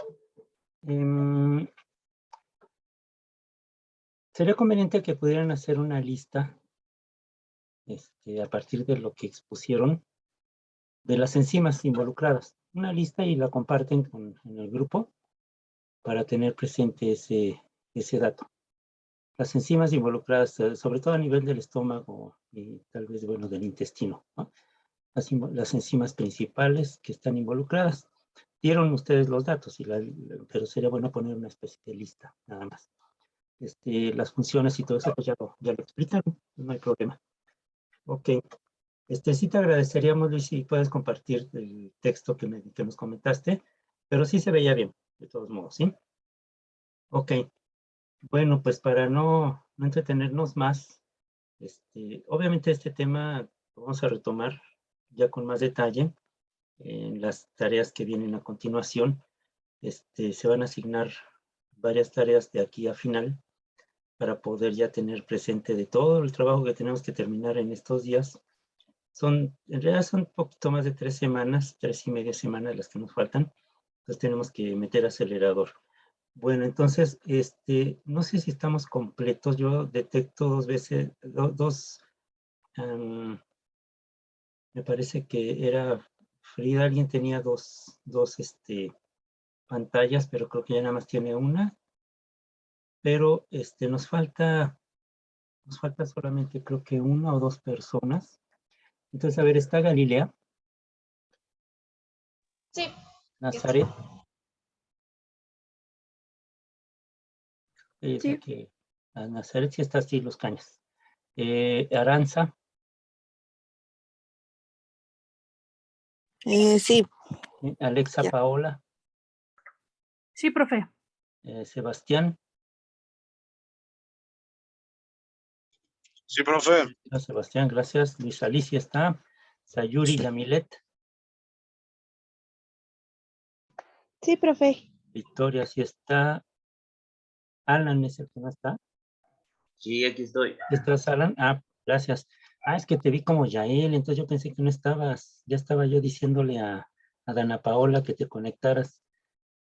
Sería conveniente que pudieran hacer una lista a partir de lo que expusieron de las enzimas involucradas. Una lista y la comparten en el grupo para tener presente ese dato. Las enzimas involucradas, sobre todo a nivel del estómago y tal vez, bueno, del intestino, ¿no? Las enzimas principales que están involucradas. Dieron ustedes los datos, pero sería bueno poner una especie de lista, nada más. Las funciones y todo eso, pues ya lo explicaron, no hay problema. Ok. Sí te agradeceríamos, Luis, si puedes compartir el texto que nos comentaste, pero sí se veía bien, de todos modos, ¿sí? Ok. Bueno, pues para no entretenernos más, obviamente este tema lo vamos a retomar ya con más detalle en las tareas que vienen a continuación. Se van a asignar varias tareas de aquí a final para poder ya tener presente de todo el trabajo que tenemos que terminar en estos días. En realidad son un poquito más de 3 semanas, 3 y media semanas las que nos faltan. Entonces tenemos que meter acelerador. Bueno, entonces, no sé si estamos completos. Yo detecto me parece que era Frida, alguien tenía dos pantallas, pero creo que ya nada más tiene una. Pero nos falta solamente creo que 1 o 2 personas. Entonces, a ver, está Galilea. Sí. Nazaret. Sí. Que a Nazaret sí está así, Los Cañas. Aranza. Sí. Alexa Ya. Paola. Sí, profe. Sebastián. Sí, profe. Sebastián, gracias. Luis Alicia está. Sayuri Yamilet. Sí, profe. Victoria sí está. Alan es el que no está. Sí, aquí estoy. ¿Estás, Alan? Ah, gracias. Es que te vi como Yael, entonces yo pensé que no estabas. Ya estaba yo diciéndole a Dana Paola que te conectaras.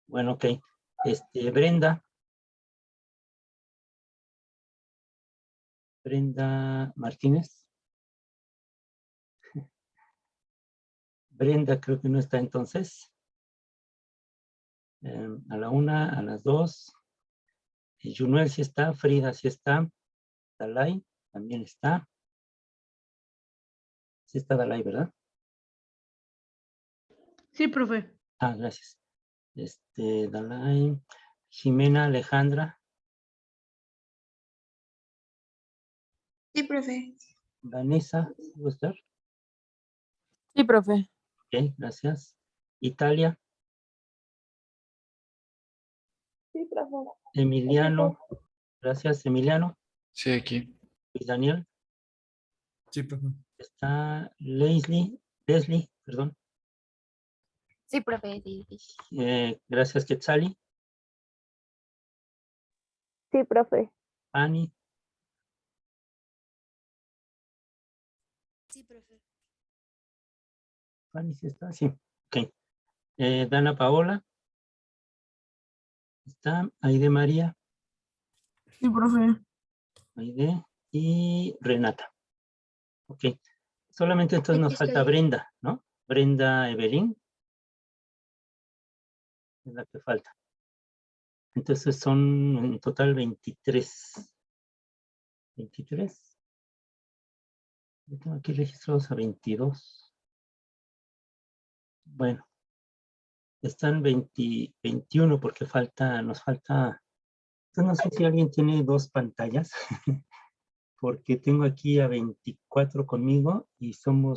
Bueno, ok. Brenda. Brenda Martínez. Brenda creo que no está entonces. A la 1, a las 2. Junuel sí está, Frida sí está. Dalai también está. Sí está Dalai, ¿verdad? Sí, profe. Gracias. Dalai. Jimena Alejandra. Sí, profe. Vanessa, ¿puede estar? Sí, profe. Ok, gracias. Italia, Sí, profe. Emiliano, gracias, Emiliano. Sí, aquí. Luis Daniel, Sí, profe. está Leslie, perdón. Sí, profe. Sí. Gracias, Quetzali, Sí, profe. Ani, Sí, profe. Ani, ¿sí está? Sí, ok. Dana Paola, está Aide María, Sí, profe. Aide y Renata. Ok, solamente entonces Aquí nos falta estoy. Brenda, ¿no? Brenda Evelyn, es la que falta. Entonces son en total 23. 23. Yo tengo aquí registrados a 22. Bueno, están 21 porque nos falta. Entonces no sé si alguien tiene dos pantallas, porque tengo aquí a 24 conmigo y son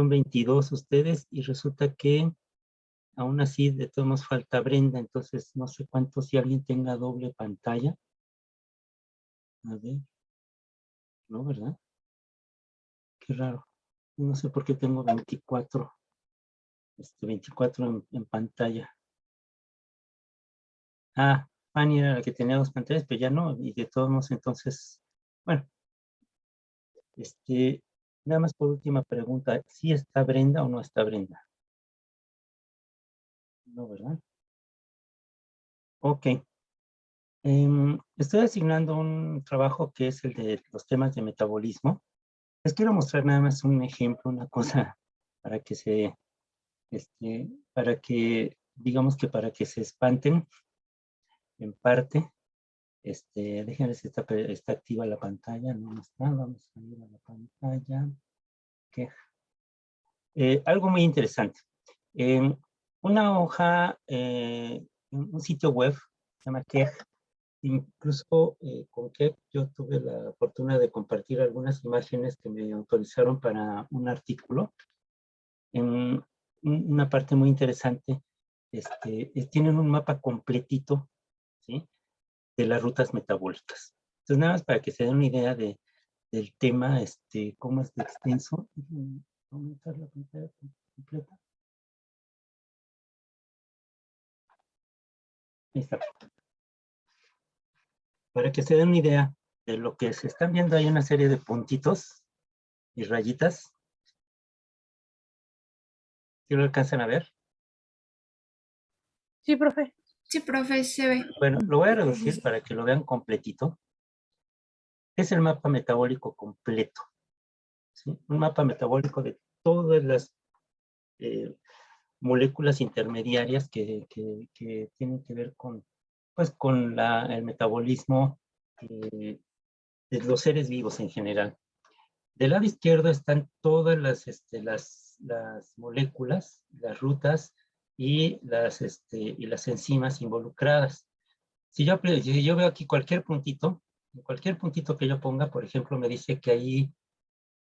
22 ustedes y resulta que aún así de todos nos falta Brenda, entonces no sé cuánto, si alguien tenga doble pantalla. A ver, no, ¿verdad? Qué raro. No sé por qué tengo 24. 24 en pantalla. Ah, Fanny era la que tenía dos pantallas, pero ya no, y de todos modos, entonces, bueno, nada más por última pregunta, ¿sí está Brenda o no está Brenda? No, ¿verdad? Ok. Estoy asignando un trabajo que es el de los temas de metabolismo. Les quiero mostrar nada más un ejemplo, una cosa, para que digamos que para que se espanten, en parte. Déjenme ver si está activa la pantalla. No está. Vamos a ir a la pantalla. Okay. Algo muy interesante. Una hoja, un sitio web, se llama Keg. Incluso con Keg yo tuve la fortuna de compartir algunas imágenes que me autorizaron para un artículo. En una parte muy interesante, tienen un mapa completito, ¿sí?, de las rutas metabólicas. Entonces, nada más para que se den una idea del tema, cómo es de extenso. Aumentar la pantalla completa. Ahí está. Para que se den una idea de lo que se están viendo, hay una serie de puntitos y rayitas. ¿Sí lo alcanzan a ver? Sí, profe. Sí, profe, se ve. Bueno, lo voy a reducir para que lo vean completito. Es el mapa metabólico completo, ¿sí? Un mapa metabólico de todas las moléculas intermediarias que tienen que ver con, pues, con el metabolismo de los seres vivos en general. Del lado izquierdo están todas las moléculas, las rutas y las enzimas involucradas. Si yo veo aquí cualquier puntito que yo ponga, por ejemplo, me dice que ahí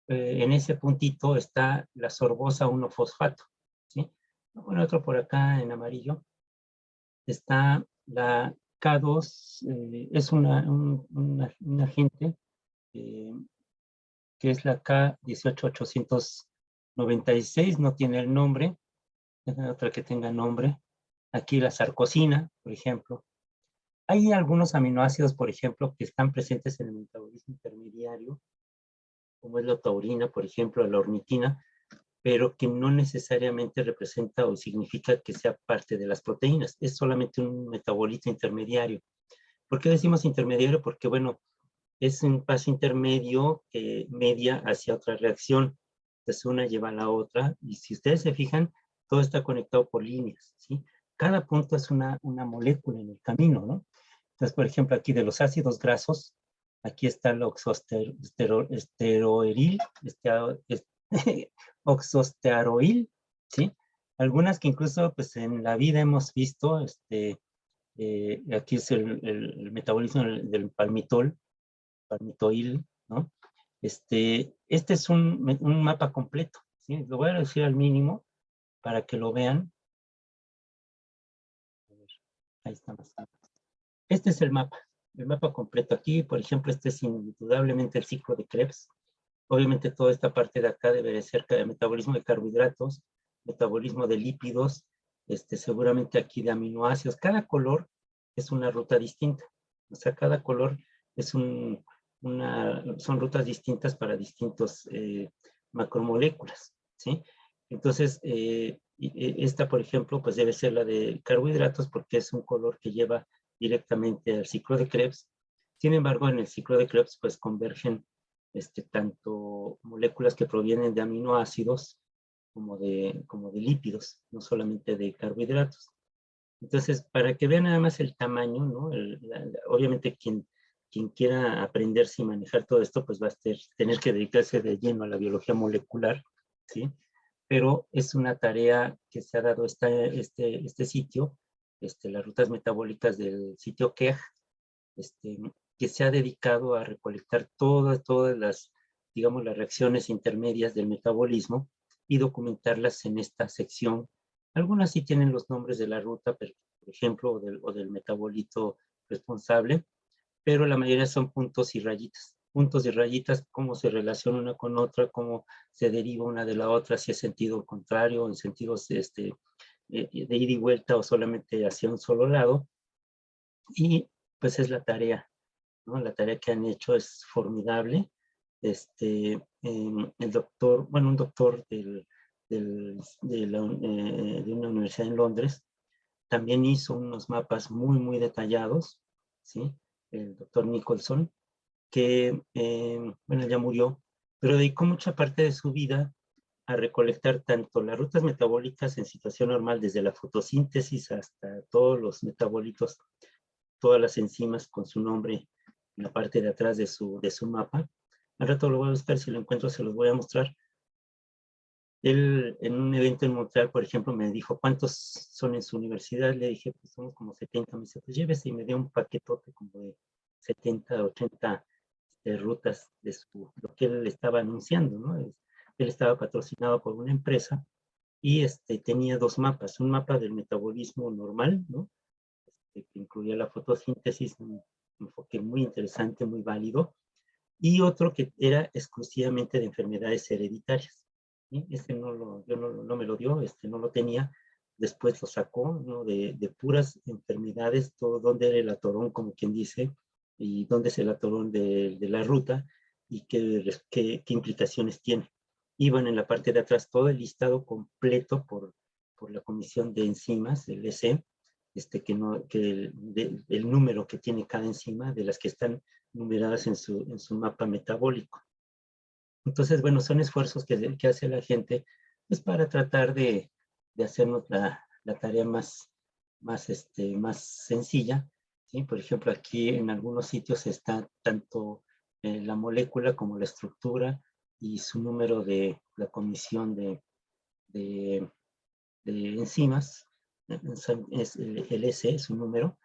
en ese puntito está la sorbosa 1-fosfato, ¿sí? Bueno, otro por acá en amarillo está la K2, es un agente que es la K18896, no tiene el nombre, es otra que tenga nombre. Aquí la sarcosina, por ejemplo. Hay algunos aminoácidos, por ejemplo, que están presentes en el metabolismo intermediario, como es la taurina, por ejemplo, la ornitina, pero que no necesariamente representa o significa que sea parte de las proteínas. Es solamente un metabolito intermediario. ¿Por qué decimos intermediario? Porque, bueno, es un paso intermedio que media hacia otra reacción. Entonces una lleva a la otra, y si ustedes se fijan, todo está conectado por líneas, ¿sí? Cada punto es una molécula en el camino, ¿no? Entonces, por ejemplo, aquí de los ácidos grasos, aquí está el oxosteroil, ¿sí? Algunas que incluso, pues, en la vida hemos visto, aquí es el metabolismo del palmitoil, ¿no? Este es un mapa completo, ¿sí? Lo voy a decir al mínimo para que lo vean. Ahí está más. Este es el mapa completo. Aquí, por ejemplo, este es indudablemente el ciclo de Krebs. Obviamente toda esta parte de acá debe de ser metabolismo de carbohidratos, metabolismo de lípidos, seguramente aquí de aminoácidos. Cada color es una ruta distinta. O sea, cada color es son rutas distintas para distintos macromoléculas, ¿sí? Entonces, esta, por ejemplo, pues debe ser la de carbohidratos porque es un color que lleva directamente al ciclo de Krebs. Sin embargo, en el ciclo de Krebs, pues convergen tanto moléculas que provienen de aminoácidos como de lípidos, no solamente de carbohidratos. Entonces, para que vean nada más el tamaño, ¿no? Obviamente quien quiera aprenderse y manejar todo esto, pues va a tener que dedicarse de lleno a la biología molecular, ¿sí? Pero es una tarea que se ha dado este sitio, las rutas metabólicas del sitio KEGG, que se ha dedicado a recolectar todas las, digamos, las reacciones intermedias del metabolismo y documentarlas en esta sección. Algunas sí tienen los nombres de la ruta, por ejemplo, o del metabolito responsable, pero la mayoría son puntos y rayitas. Puntos y rayitas, cómo se relaciona una con otra, cómo se deriva una de la otra, si es sentido contrario, en sentidos de ida y vuelta o solamente hacia un solo lado. Y pues es la tarea, ¿no? La tarea que han hecho es formidable. El doctor, bueno, un doctor de una universidad en Londres, también hizo unos mapas muy, muy detallados, ¿sí? El doctor Nicholson, que, bueno, ya murió, pero dedicó mucha parte de su vida a recolectar tanto las rutas metabólicas en situación normal, desde la fotosíntesis hasta todos los metabolitos, todas las enzimas con su nombre en la parte de atrás de su mapa. Al rato lo voy a buscar, si lo encuentro se los voy a mostrar. Él, en un evento en Montreal, por ejemplo, me dijo, ¿cuántos son en su universidad? Le dije, pues somos como 70. Me dice, pues llévese, y me dio un paquetote como de 70, 80 rutas de lo que él estaba anunciando, ¿no? Él estaba patrocinado por una empresa y tenía dos mapas, un mapa del metabolismo normal, ¿no? Que incluía la fotosíntesis, un enfoque muy interesante, muy válido, y otro que era exclusivamente de enfermedades hereditarias. ¿Sí? No me lo dio, no lo tenía, después lo sacó, ¿no? de puras enfermedades, todo donde era el atorón, como quien dice, y dónde es el atorón de la ruta, y qué implicaciones tiene. Iban en la parte de atrás todo el listado completo por la Comisión de Enzimas, el EC, el número que tiene cada enzima, de las que están numeradas en su mapa metabólico. Entonces, bueno, son esfuerzos que hace la gente pues, para tratar de hacernos la tarea más sencilla, ¿sí? Por ejemplo, aquí en algunos sitios está tanto la molécula como la estructura y su número de la comisión de enzimas, es el S, es un número,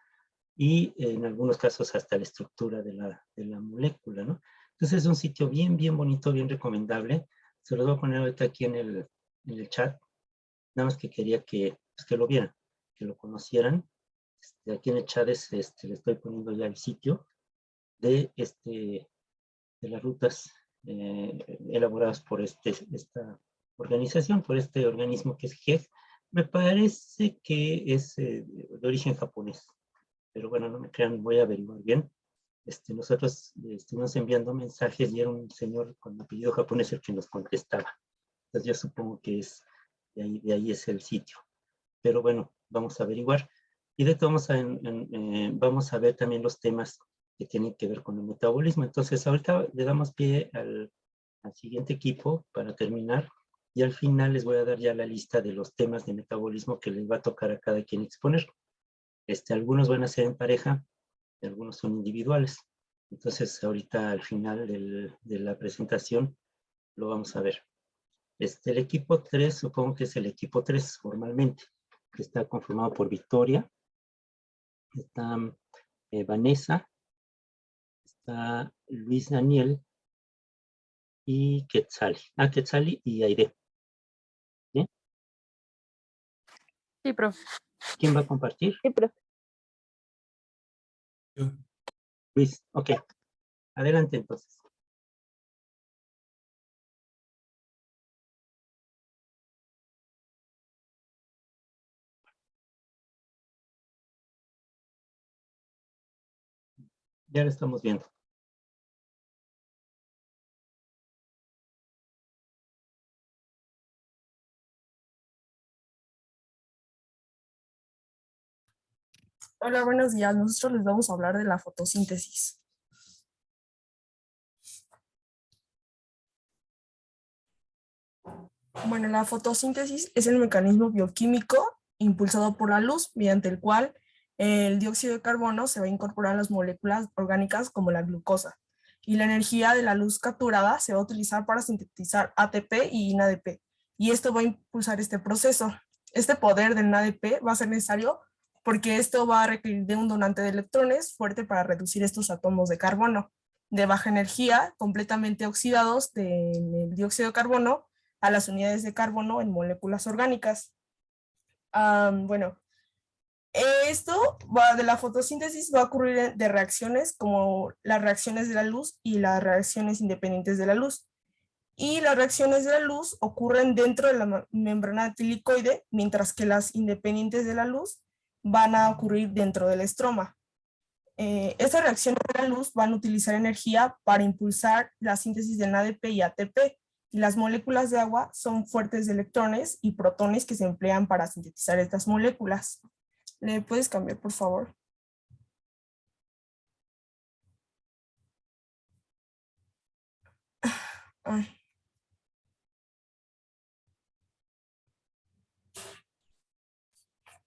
y en algunos casos hasta la estructura de la molécula, ¿no? Entonces es un sitio bien, bien bonito, bien recomendable. Se los voy a poner ahorita aquí en el chat. Nada más que quería pues, que lo vieran, que lo conocieran. Aquí en el chat le estoy poniendo ya el sitio de las rutas elaboradas por esta organización, por este organismo que es GEG. Me parece que es de origen japonés, pero bueno, no me crean, voy a averiguar bien. Nosotros estuvimos enviando mensajes y era un señor con apellido japonés el que nos contestaba. Entonces yo supongo que de ahí es el sitio. Pero bueno, vamos a averiguar. Y de todo vamos a ver también los temas que tienen que ver con el metabolismo. Entonces ahorita le damos pie al siguiente equipo para terminar. Y al final les voy a dar ya la lista de los temas de metabolismo que les va a tocar a cada quien exponer. Algunos van a ser en pareja, y algunos son individuales. Entonces, ahorita al final de la presentación lo vamos a ver. El equipo 3, supongo que es el equipo 3 formalmente, que está conformado por Victoria, está Vanessa, está Luis Daniel y Quetzali. Quetzali y Aide. ¿Sí? Sí, profe. ¿Quién va a compartir? Sí, profe. Yo. Luis, ok. Adelante entonces. Ya lo estamos viendo. Hola, buenos días. Nosotros les vamos a hablar de la fotosíntesis. Bueno, la fotosíntesis es el mecanismo bioquímico impulsado por la luz, mediante el cual el dióxido de carbono se va a incorporar a las moléculas orgánicas como la glucosa. Y la energía de la luz capturada se va a utilizar para sintetizar ATP y NADP. Y esto va a impulsar este proceso. Este poder del NADP va a ser necesario porque esto va a requerir de un donante de electrones fuerte para reducir estos átomos de carbono de baja energía, completamente oxidados del dióxido de carbono, a las unidades de carbono en moléculas orgánicas. Bueno, esto de la fotosíntesis va a ocurrir de reacciones como las reacciones de la luz y las reacciones independientes de la luz. Y las reacciones de la luz ocurren dentro de la membrana tilicoide, mientras que las independientes de la luz van a ocurrir dentro del estroma. Estas reacciones de la luz van a utilizar energía para impulsar la síntesis de NADP y ATP, y las moléculas de agua son fuertes de electrones y protones que se emplean para sintetizar estas moléculas. ¿Le puedes cambiar, por favor? Ay.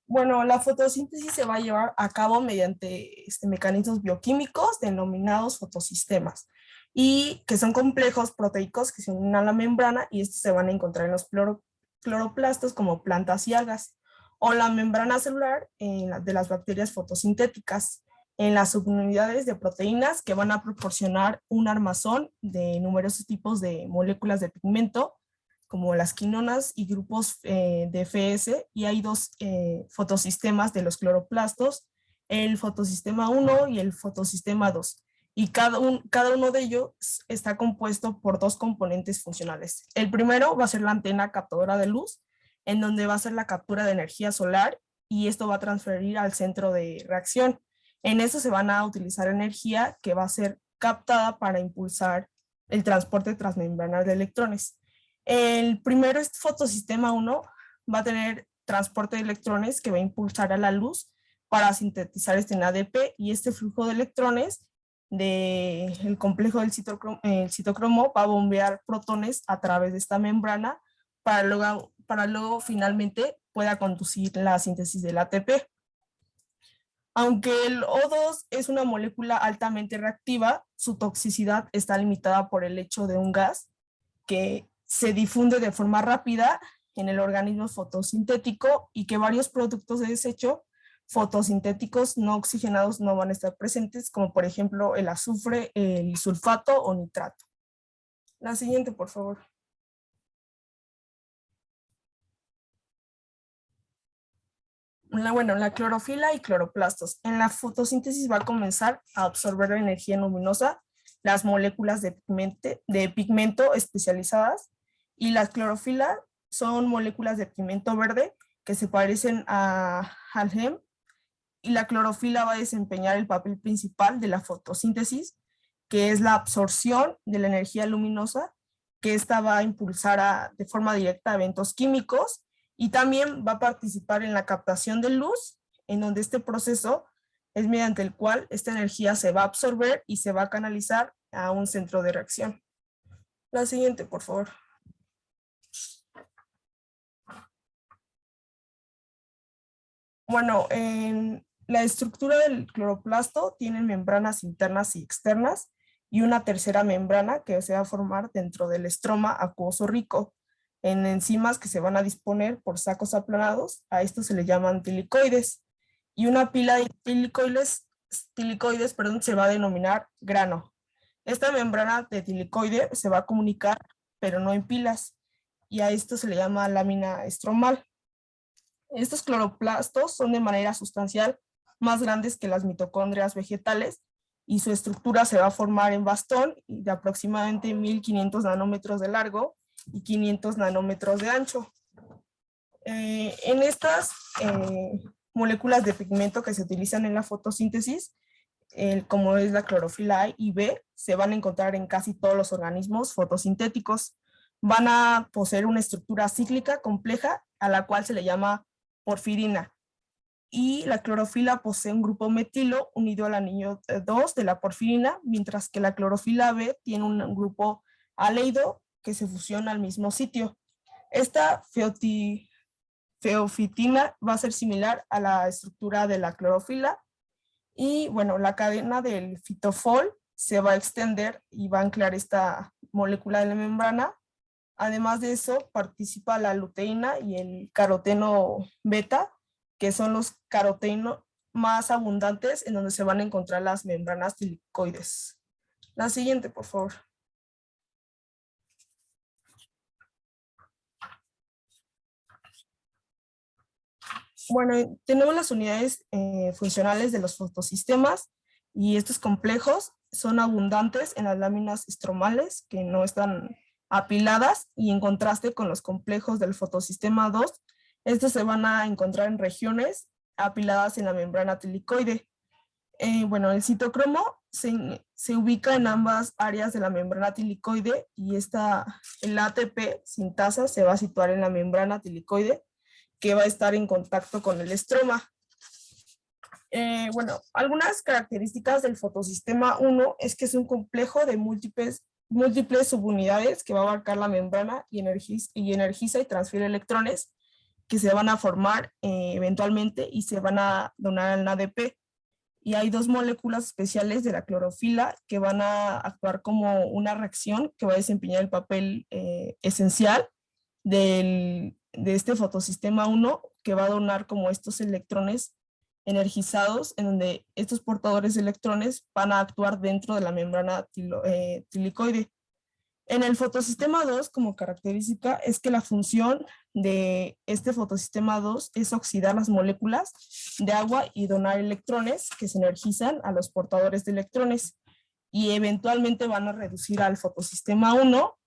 Bueno, la fotosíntesis se va a llevar a cabo mediante mecanismos bioquímicos denominados fotosistemas, y que son complejos proteicos que se unen a la membrana, y estos se van a encontrar en los cloroplastos como plantas y algas, o la membrana celular de las bacterias fotosintéticas, en las subunidades de proteínas que van a proporcionar un armazón de numerosos tipos de moléculas de pigmento, como las quinonas y grupos de FS, y hay dos fotosistemas de los cloroplastos, el fotosistema 1 y el fotosistema 2. Y cada uno de ellos está compuesto por dos componentes funcionales. El primero va a ser la antena captadora de luz, en donde va a ser la captura de energía solar, y esto va a transferir al centro de reacción. En eso se van a utilizar energía que va a ser captada para impulsar el transporte transmembranal de electrones. El primero, este fotosistema 1, va a tener transporte de electrones que va a impulsar a la luz para sintetizar este NADP, y este flujo de electrones del complejo del citocromo va a bombear protones a través de esta membrana para luego finalmente pueda conducir la síntesis del ATP. Aunque el O2 es una molécula altamente reactiva, su toxicidad está limitada por el hecho de un gas que se difunde de forma rápida en el organismo fotosintético, y que varios productos de desecho fotosintéticos no oxigenados no van a estar presentes, como por ejemplo el azufre, el sulfato o nitrato. La siguiente, por favor. La clorofila y cloroplastos. En la fotosíntesis va a comenzar a absorber la energía luminosa las moléculas de pigmento especializadas, y la clorofila son moléculas de pigmento verde que se parecen al GEM, y la clorofila va a desempeñar el papel principal de la fotosíntesis, que es la absorción de la energía luminosa, que esta va a impulsar de forma directa eventos químicos, y también va a participar en la captación de luz, en donde este proceso es mediante el cual esta energía se va a absorber y se va a canalizar a un centro de reacción. La siguiente, por favor. Bueno, en la estructura del cloroplasto tiene membranas internas y externas, y una tercera membrana que se va a formar dentro del estroma acuoso rico en enzimas que se van a disponer por sacos aplanados. A esto se le llaman tilicoides, y una pila de tilicoides se va a denominar grano. Esta membrana de tilicoide se va a comunicar, pero no en pilas, y a esto se le llama lámina estromal. Estos cloroplastos son de manera sustancial más grandes que las mitocondrias vegetales y su estructura se va a formar en bastón de aproximadamente 1500 nanómetros de largo y 500 nanómetros de ancho. En estas moléculas de pigmento que se utilizan en la fotosíntesis, como es la clorofila A y B, se van a encontrar en casi todos los organismos fotosintéticos. Van a poseer una estructura cíclica compleja a la cual se le llama porfirina. Y la clorofila posee un grupo metilo unido al anillo 2 de la porfirina, mientras que la clorofila B tiene un grupo aleido que se fusiona al mismo sitio. Esta feofitina va a ser similar a la estructura de la clorofila y bueno, la cadena del fitofol se va a extender y va a anclar esta molécula de la membrana. Además de eso, participa la luteína y el caroteno beta, que son los carotenos más abundantes en donde se van a encontrar las membranas tilicoides. La siguiente, por favor. Bueno, tenemos las unidades funcionales de los fotosistemas y estos complejos son abundantes en las láminas estromales que no están apiladas y en contraste con los complejos del fotosistema 2, estos se van a encontrar en regiones apiladas en la membrana tilicoide. Bueno, el citocromo se ubica en ambas áreas de la membrana tilicoide y el ATP sintasa se va a situar en la membrana tilicoide que va a estar en contacto con el estroma. Bueno, algunas características del fotosistema 1 es que es un complejo de múltiples subunidades que va a abarcar la membrana y energiza y transfiere electrones que se van a formar eventualmente y se van a donar al ADP. Y hay dos moléculas especiales de la clorofila que van a actuar como una reacción que va a desempeñar el papel esencial de este fotosistema 1 que va a donar como estos electrones energizados en donde estos portadores de electrones van a actuar dentro de la membrana tilicoide. En el fotosistema 2 como característica es que la función de este fotosistema 2 es oxidar las moléculas de agua y donar electrones que se energizan a los portadores de electrones y eventualmente van a reducir al fotosistema 1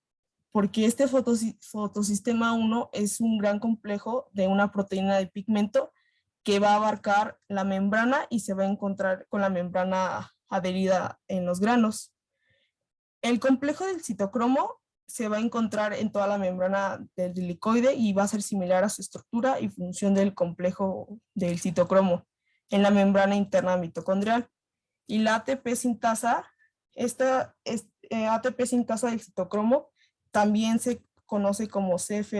porque este fotosistema 1 es un gran complejo de una proteína de pigmento que va a abarcar la membrana y se va a encontrar con la membrana adherida en los granos. El complejo del citocromo se va a encontrar en toda la membrana del tilicoide y va a ser similar a su estructura y función del complejo del citocromo en la membrana interna mitocondrial. Y la ATP sintasa, ATP sintasa del citocromo también se conoce como CF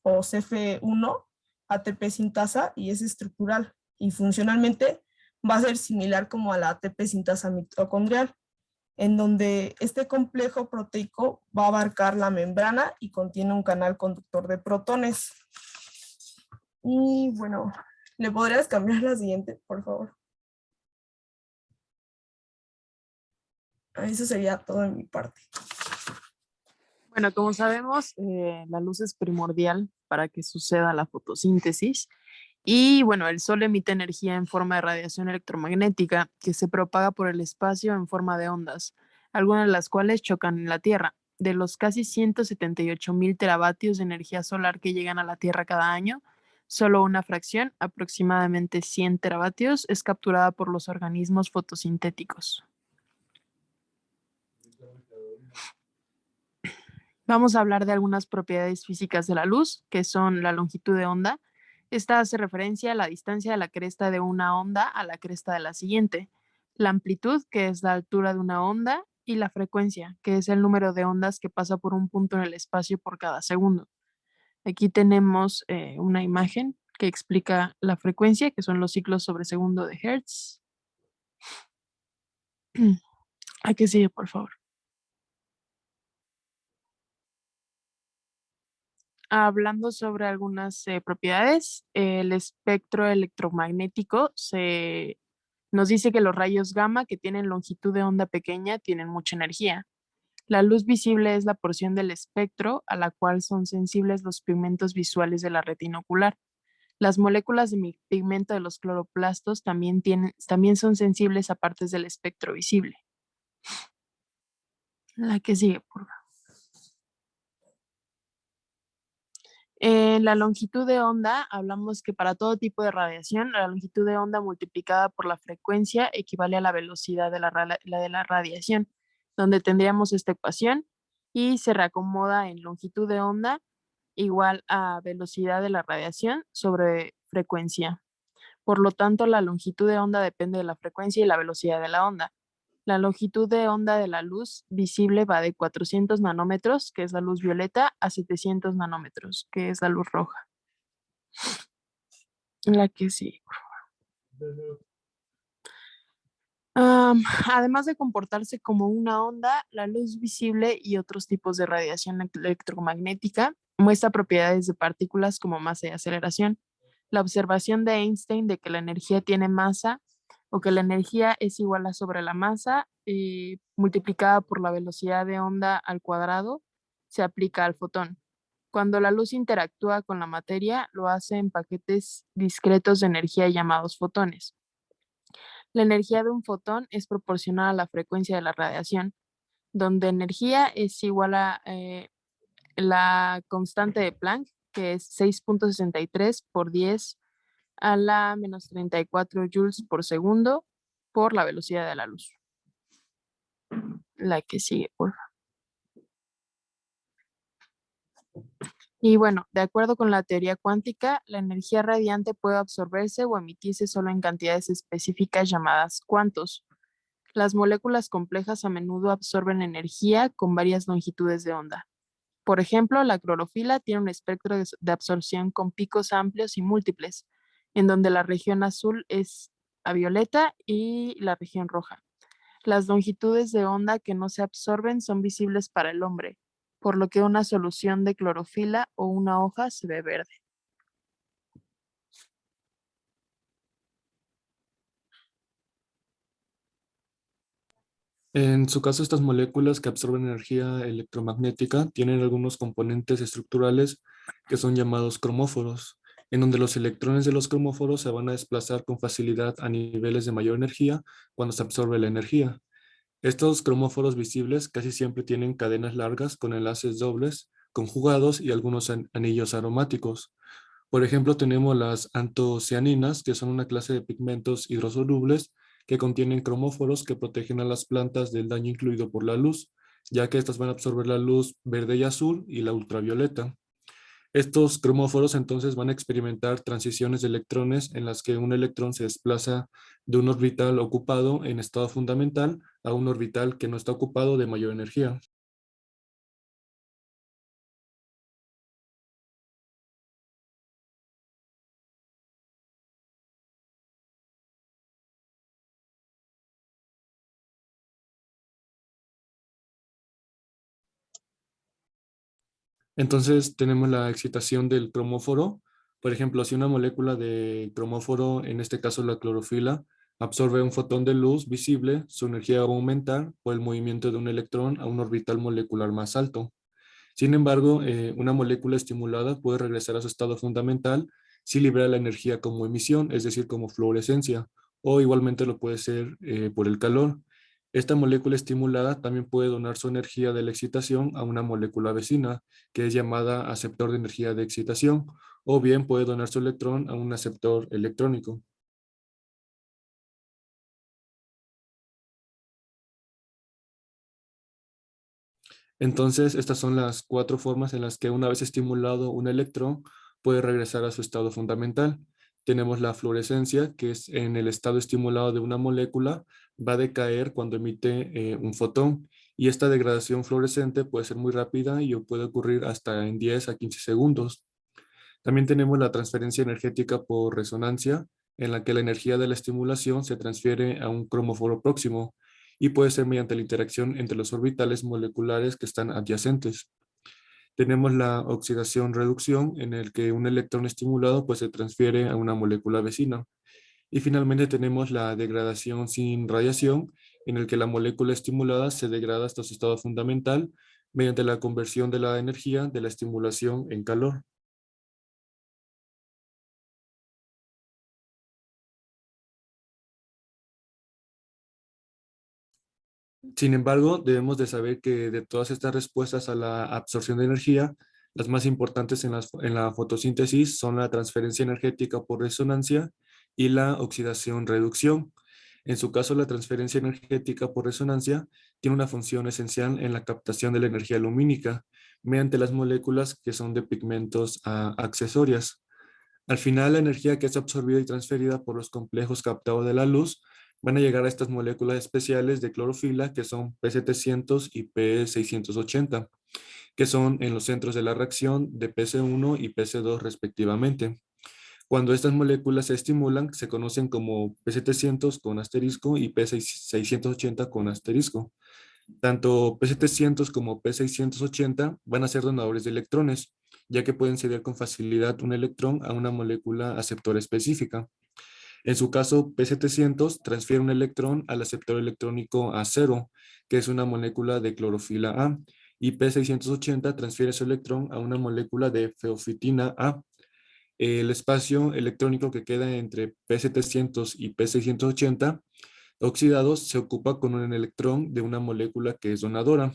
o CF1 ATP sintasa y es estructural y funcionalmente va a ser similar como a la ATP sintasa mitocondrial, en donde este complejo proteico va a abarcar la membrana y contiene un canal conductor de protones. Y bueno, ¿le podrías cambiar la siguiente, por favor? Eso sería todo de mi parte. Bueno, como sabemos, la luz es primordial para que suceda la fotosíntesis. Y bueno, el Sol emite energía en forma de radiación electromagnética que se propaga por el espacio en forma de ondas, algunas de las cuales chocan en la Tierra. De los casi 178,000 teravatios de energía solar que llegan a la Tierra cada año, solo una fracción, aproximadamente 100 teravatios, es capturada por los organismos fotosintéticos. Vamos a hablar de algunas propiedades físicas de la luz, que son la longitud de onda. Esta hace referencia a la distancia de la cresta de una onda a la cresta de la siguiente. La amplitud, que es la altura de una onda, y la frecuencia, que es el número de ondas que pasa por un punto en el espacio por cada segundo. Aquí tenemos una imagen que explica la frecuencia, que son los ciclos sobre segundo de Hertz. ¿A qué sigue, por favor? Hablando sobre algunas propiedades, el espectro electromagnético nos dice que los rayos gamma que tienen longitud de onda pequeña tienen mucha energía. La luz visible es la porción del espectro a la cual son sensibles los pigmentos visuales de la retina ocular. Las moléculas de pigmento de los cloroplastos también son sensibles a partes del espectro visible. La que sigue, por favor. En la longitud de onda, hablamos que para todo tipo de radiación, la longitud de onda multiplicada por la frecuencia equivale a la velocidad de la radiación, donde tendríamos esta ecuación y se reacomoda en longitud de onda igual a velocidad de la radiación sobre frecuencia. Por lo tanto, la longitud de onda depende de la frecuencia y la velocidad de la onda. La longitud de onda de la luz visible va de 400 nanómetros, que es la luz violeta, a 700 nanómetros, que es la luz roja. La que sí. Además de comportarse como una onda, la luz visible y otros tipos de radiación electromagnética muestra propiedades de partículas como masa y aceleración. La observación de Einstein de que la energía tiene masa o que la energía es igual a sobre la masa multiplicada por la velocidad de onda al cuadrado se aplica al fotón. Cuando la luz interactúa con la materia, lo hace en paquetes discretos de energía llamados fotones. La energía de un fotón es proporcional a la frecuencia de la radiación, donde energía es igual a la constante de Planck, que es 6.63 por 10 a la menos 34 joules por segundo por la velocidad de la luz. La que sigue, por favor. Y bueno, de acuerdo con la teoría cuántica, la energía radiante puede absorberse o emitirse solo en cantidades específicas llamadas cuantos. Las moléculas complejas a menudo absorben energía con varias longitudes de onda. Por ejemplo, la clorofila tiene un espectro de absorción con picos amplios y múltiples, en donde la región azul es a violeta y la región roja. Las longitudes de onda que no se absorben son visibles para el hombre, por lo que una solución de clorofila o una hoja se ve verde. En su caso, estas moléculas que absorben energía electromagnética tienen algunos componentes estructurales que son llamados cromóforos, en donde los electrones de los cromóforos se van a desplazar con facilidad a niveles de mayor energía cuando se absorbe la energía. Estos cromóforos visibles casi siempre tienen cadenas largas con enlaces dobles, conjugados y algunos anillos aromáticos. Por ejemplo, tenemos las antocianinas, que son una clase de pigmentos hidrosolubles que contienen cromóforos que protegen a las plantas del daño incluido por la luz, ya que estas van a absorber la luz verde y azul y la ultravioleta. Estos cromóforos entonces van a experimentar transiciones de electrones en las que un electrón se desplaza de un orbital ocupado en estado fundamental a un orbital que no está ocupado de mayor energía. Entonces tenemos la excitación del cromóforo. Por ejemplo, si una molécula de cromóforo, en este caso la clorofila, absorbe un fotón de luz visible, su energía va a aumentar por el movimiento de un electrón a un orbital molecular más alto. Sin embargo, una molécula estimulada puede regresar a su estado fundamental si libera la energía como emisión, es decir, como fluorescencia, o igualmente lo puede ser por el calor. Esta molécula estimulada también puede donar su energía de la excitación a una molécula vecina, que es llamada aceptor de energía de excitación, o bien puede donar su electrón a un aceptor electrónico. Entonces, estas son las 4 formas en las que una vez estimulado un electrón puede regresar a su estado fundamental. Tenemos la fluorescencia, que es en el estado estimulado de una molécula, va a decaer cuando emite un fotón. Y esta degradación fluorescente puede ser muy rápida y puede ocurrir hasta en 10 a 15 segundos. También tenemos la transferencia energética por resonancia, en la que la energía de la estimulación se transfiere a un cromóforo próximo y puede ser mediante la interacción entre los orbitales moleculares que están adyacentes. Tenemos la oxidación-reducción, en el que un electrón estimulado pues, se transfiere a una molécula vecina. Y finalmente tenemos la degradación sin radiación, en el que la molécula estimulada se degrada hasta su estado fundamental mediante la conversión de la energía de la estimulación en calor. Sin embargo, debemos de saber que de todas estas respuestas a la absorción de energía, las más importantes en la fotosíntesis son la transferencia energética por resonancia y la oxidación-reducción. En su caso, la transferencia energética por resonancia tiene una función esencial en la captación de la energía lumínica mediante las moléculas que son de pigmentos accesorias. Al final, la energía que es absorbida y transferida por los complejos captados de la luz van a llegar a estas moléculas especiales de clorofila que son P700 y P680, que son en los centros de la reacción de PC1 y PC2 respectivamente. Cuando estas moléculas se estimulan, se conocen como P700 con asterisco y P680 con asterisco. Tanto P700 como P680 van a ser donadores de electrones, ya que pueden ceder con facilidad un electrón a una molécula aceptora específica. En su caso, P700 transfiere un electrón al aceptor electrónico A0, que es una molécula de clorofila A, y P680 transfiere su electrón a una molécula de feofitina A. El espacio electrónico que queda entre P700 y P680 oxidados se ocupa con un electrón de una molécula que es donadora.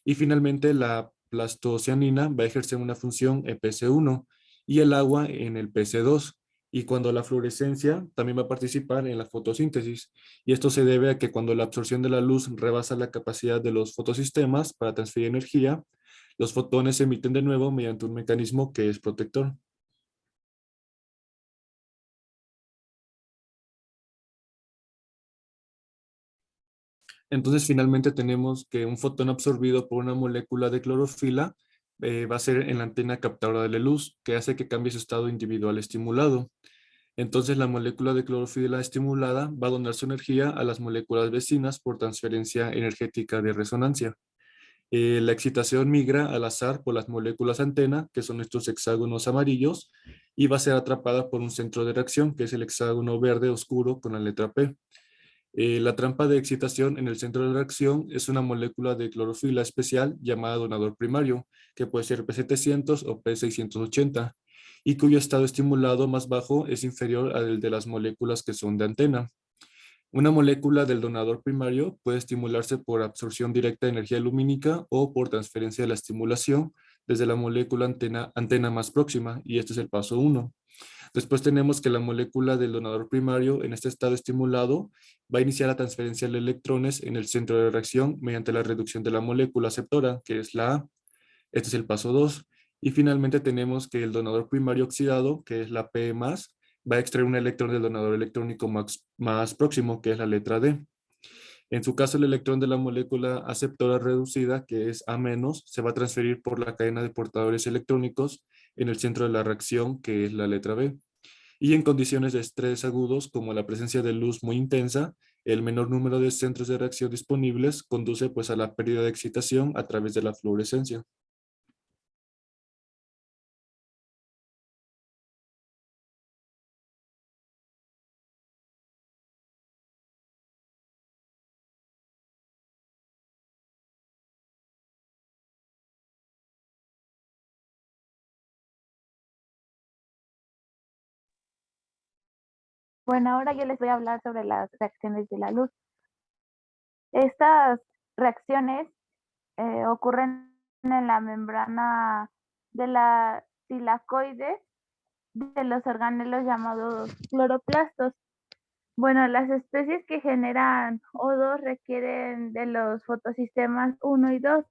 Y finalmente la plastocianina va a ejercer una función en PC1 y el agua en el PC2. Y cuando la fluorescencia también va a participar en la fotosíntesis. Y esto se debe a que cuando la absorción de la luz rebasa la capacidad de los fotosistemas para transferir energía, los fotones se emiten de nuevo mediante un mecanismo que es protector. Entonces, finalmente tenemos que un fotón absorbido por una molécula de clorofila va a ser en la antena captadora de la luz, que hace que cambie su estado individual estimulado. Entonces, la molécula de clorofila estimulada va a donar su energía a las moléculas vecinas por transferencia energética de resonancia. La excitación migra al azar por las moléculas antena, que son estos hexágonos amarillos, y va a ser atrapada por un centro de reacción, que es el hexágono verde oscuro con la letra P. La trampa de excitación en el centro de reacción es una molécula de clorofila especial llamada donador primario, que puede ser P700 o P680, y cuyo estado estimulado más bajo es inferior al de las moléculas que son de antena. Una molécula del donador primario puede estimularse por absorción directa de energía lumínica o por transferencia de la estimulación desde la molécula antena más próxima, y este es el paso 1. Después tenemos que la molécula del donador primario en este estado estimulado va a iniciar la transferencia de electrones en el centro de reacción mediante la reducción de la molécula aceptora, que es la A. Este es el paso 2. Y finalmente tenemos que el donador primario oxidado, que es la P+, va a extraer un electrón del donador electrónico más próximo, que es la letra D. En su caso, el electrón de la molécula aceptora reducida, que es A-, se va a transferir por la cadena de portadores electrónicos en el centro de la reacción, que es la letra B. Y en condiciones de estrés agudos, como la presencia de luz muy intensa, el menor número de centros de reacción disponibles conduce pues a la pérdida de excitación a través de la fluorescencia. Bueno, ahora yo les voy a hablar sobre las reacciones de la luz. Estas reacciones ocurren en la membrana de la tilacoide de los organelos llamados cloroplastos. Bueno, las especies que generan O2 requieren de los fotosistemas 1 y 2.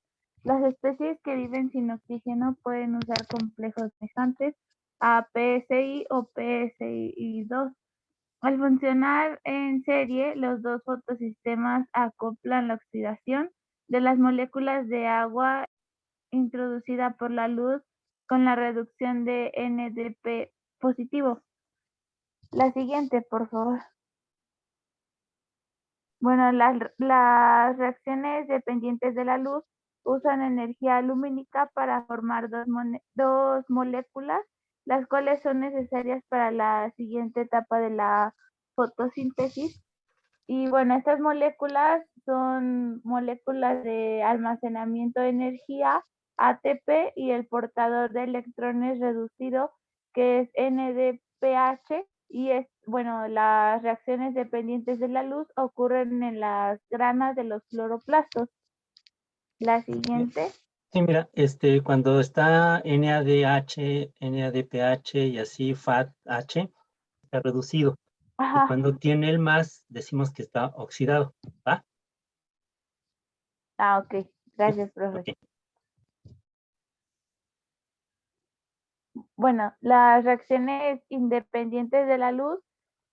Las especies que viven sin oxígeno pueden usar complejos semejantes a PSI o PSI2. Al funcionar en serie, los dos fotosistemas acoplan la oxidación de las moléculas de agua introducida por la luz con la reducción de NDP positivo. La siguiente, por favor. Bueno, las reacciones dependientes de la luz usan energía lumínica para formar dos moléculas, las cuales son necesarias para la siguiente etapa de la fotosíntesis. Y bueno, estas moléculas son moléculas de almacenamiento de energía, ATP, y el portador de electrones reducido, que es NDPH, Y bueno, las reacciones dependientes de la luz ocurren en las granas de los cloroplastos. La siguiente. Sí, mira, cuando está NADH, NADPH y así FADH, está reducido. Y Ajá. cuando tiene el más, decimos que está oxidado, ¿va? Ah, ok. Gracias, profe. Ok. Bueno, las reacciones independientes de la luz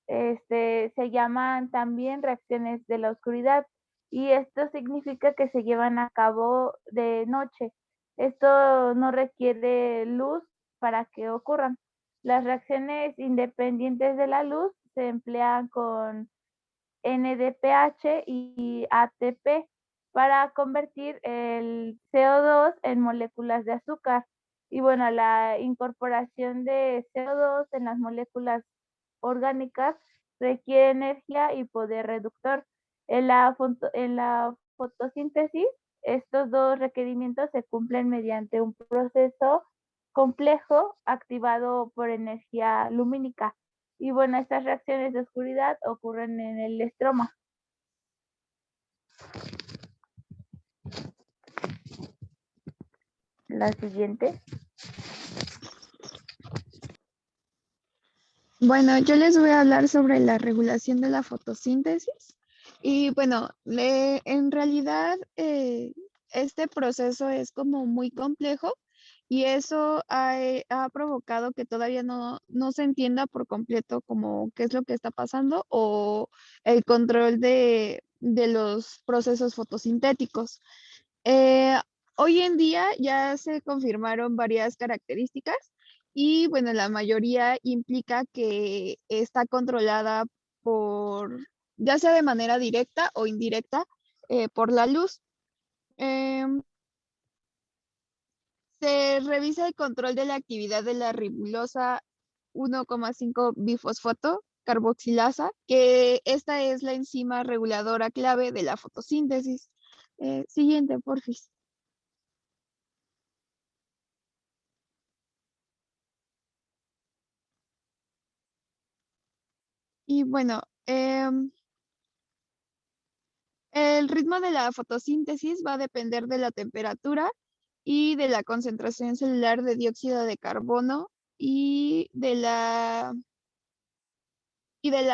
se llaman también reacciones de la oscuridad y esto significa que se llevan a cabo de noche. Esto no requiere luz para que ocurran. Las reacciones independientes de la luz se emplean con NDPH y ATP para convertir el CO2 en moléculas de azúcar. Y bueno, la incorporación de CO2 en las moléculas orgánicas requiere energía y poder reductor. En la fotosíntesis, estos dos requerimientos se cumplen mediante un proceso complejo activado por energía lumínica. Y bueno, estas reacciones de oscuridad ocurren en el estroma. La siguiente. Bueno, yo les voy a hablar sobre la regulación de la fotosíntesis. Y bueno, en realidad este proceso es como muy complejo y eso ha provocado que todavía no se entienda por completo como qué es lo que está pasando o el control de los procesos fotosintéticos. Hoy en día ya se confirmaron varias características y bueno, la mayoría implica que está controlada por, ya sea de manera directa o indirecta, por la luz. Se revisa el control de la actividad de la ribosa 1,5 bifosfato carboxilasa, que esta es la enzima reguladora clave de la fotosíntesis. Siguiente, porfis. Y bueno, el ritmo de la fotosíntesis va a depender de la temperatura y de la concentración celular de dióxido de carbono y de la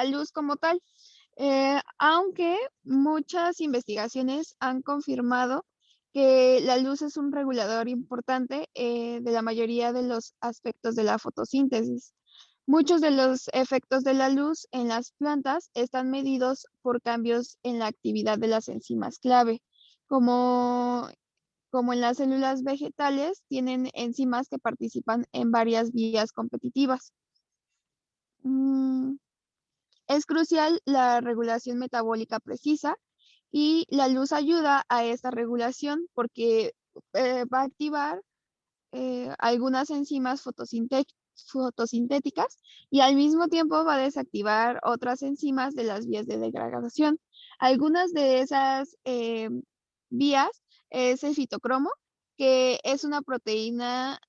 luz como tal. Aunque muchas investigaciones han confirmado que la luz es un regulador importante de la mayoría de los aspectos de la fotosíntesis. Muchos de los efectos de la luz en las plantas están medidos por cambios en la actividad de las enzimas clave, como en las células vegetales, tienen enzimas que participan en varias vías competitivas. Es crucial la regulación metabólica precisa y la luz ayuda a esta regulación porque va a activar algunas enzimas fotosintéticas y al mismo tiempo va a desactivar otras enzimas de las vías de degradación. Algunas de esas vías es el fitocromo, que es una proteína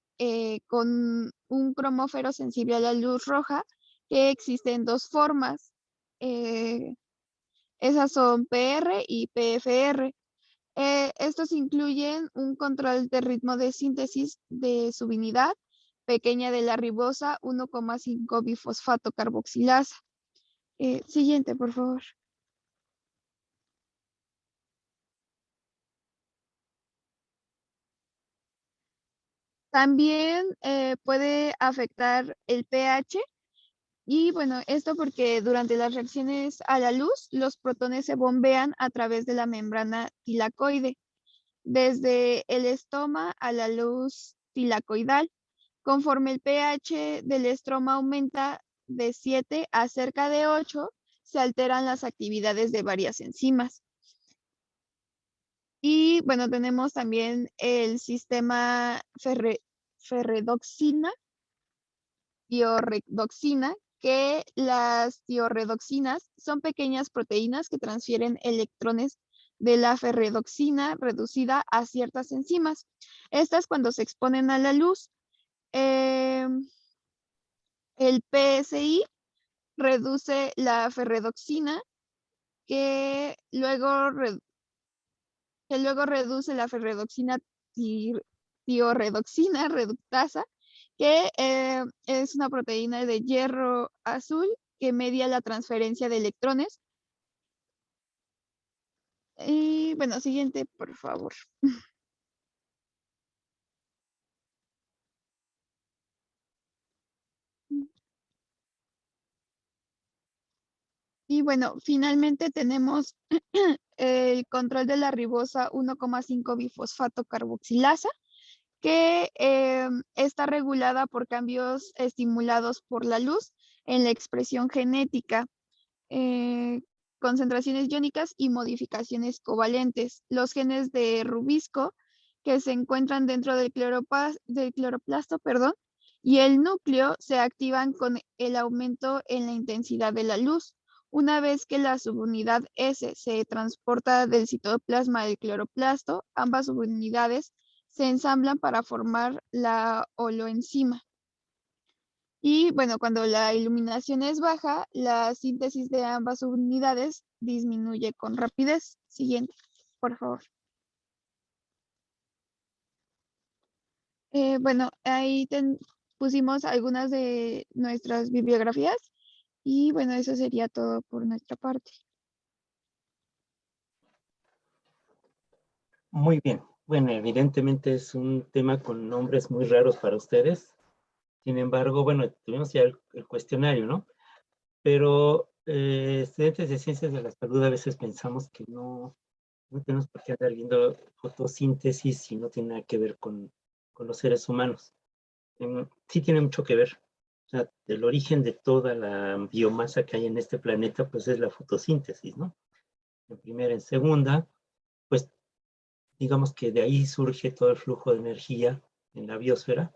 con un cromófero sensible a la luz roja que existe en dos formas. Esas son PR y PFR. Estos incluyen un control de ritmo de síntesis de subunidad pequeña de la ribosa 1,5 bifosfato carboxilasa. Siguiente, por favor. También puede afectar el pH y bueno, esto porque durante las reacciones a la luz, los protones se bombean a través de la membrana tilacoide, desde el estoma a la luz tilacoidal. Conforme el pH del estroma aumenta de 7 a cerca de 8, se alteran las actividades de varias enzimas. Y bueno, tenemos también el sistema ferredoxina, tiorredoxina, que las tiorredoxinas son pequeñas proteínas que transfieren electrones de la ferredoxina reducida a ciertas enzimas. Estas cuando se exponen a la luz, el PSI reduce la ferredoxina, que luego reduce la ferredoxina tiorredoxina reductasa, que es una proteína de hierro azul que media la transferencia de electrones. Y bueno, siguiente, por favor. Y bueno, finalmente tenemos el control de la ribosa 1,5 bifosfato carboxilasa, que está regulada por cambios estimulados por la luz en la expresión genética, concentraciones iónicas y modificaciones covalentes. Los genes de rubisco que se encuentran dentro del cloroplasto, y el núcleo se activan con el aumento en la intensidad de la luz. Una vez que la subunidad S se transporta del citoplasma al cloroplasto, ambas subunidades se ensamblan para formar la holoenzima. Y bueno, cuando la iluminación es baja, la síntesis de ambas subunidades disminuye con rapidez. Siguiente, por favor. Bueno, ahí pusimos algunas de nuestras bibliografías y bueno, eso sería todo por nuestra parte. Muy bien. Bueno, evidentemente es un tema con nombres muy raros para ustedes. Sin embargo, bueno, tuvimos ya el cuestionario, ¿no? Pero estudiantes de ciencias de la salud a veces pensamos que no tenemos por qué andar viendo fotosíntesis si no tiene nada que ver con los seres humanos. Sí tiene mucho que ver. O sea, el origen de toda la biomasa que hay en este planeta, pues es la fotosíntesis, ¿no? En primera, en segunda, pues digamos que de ahí surge todo el flujo de energía en la biosfera.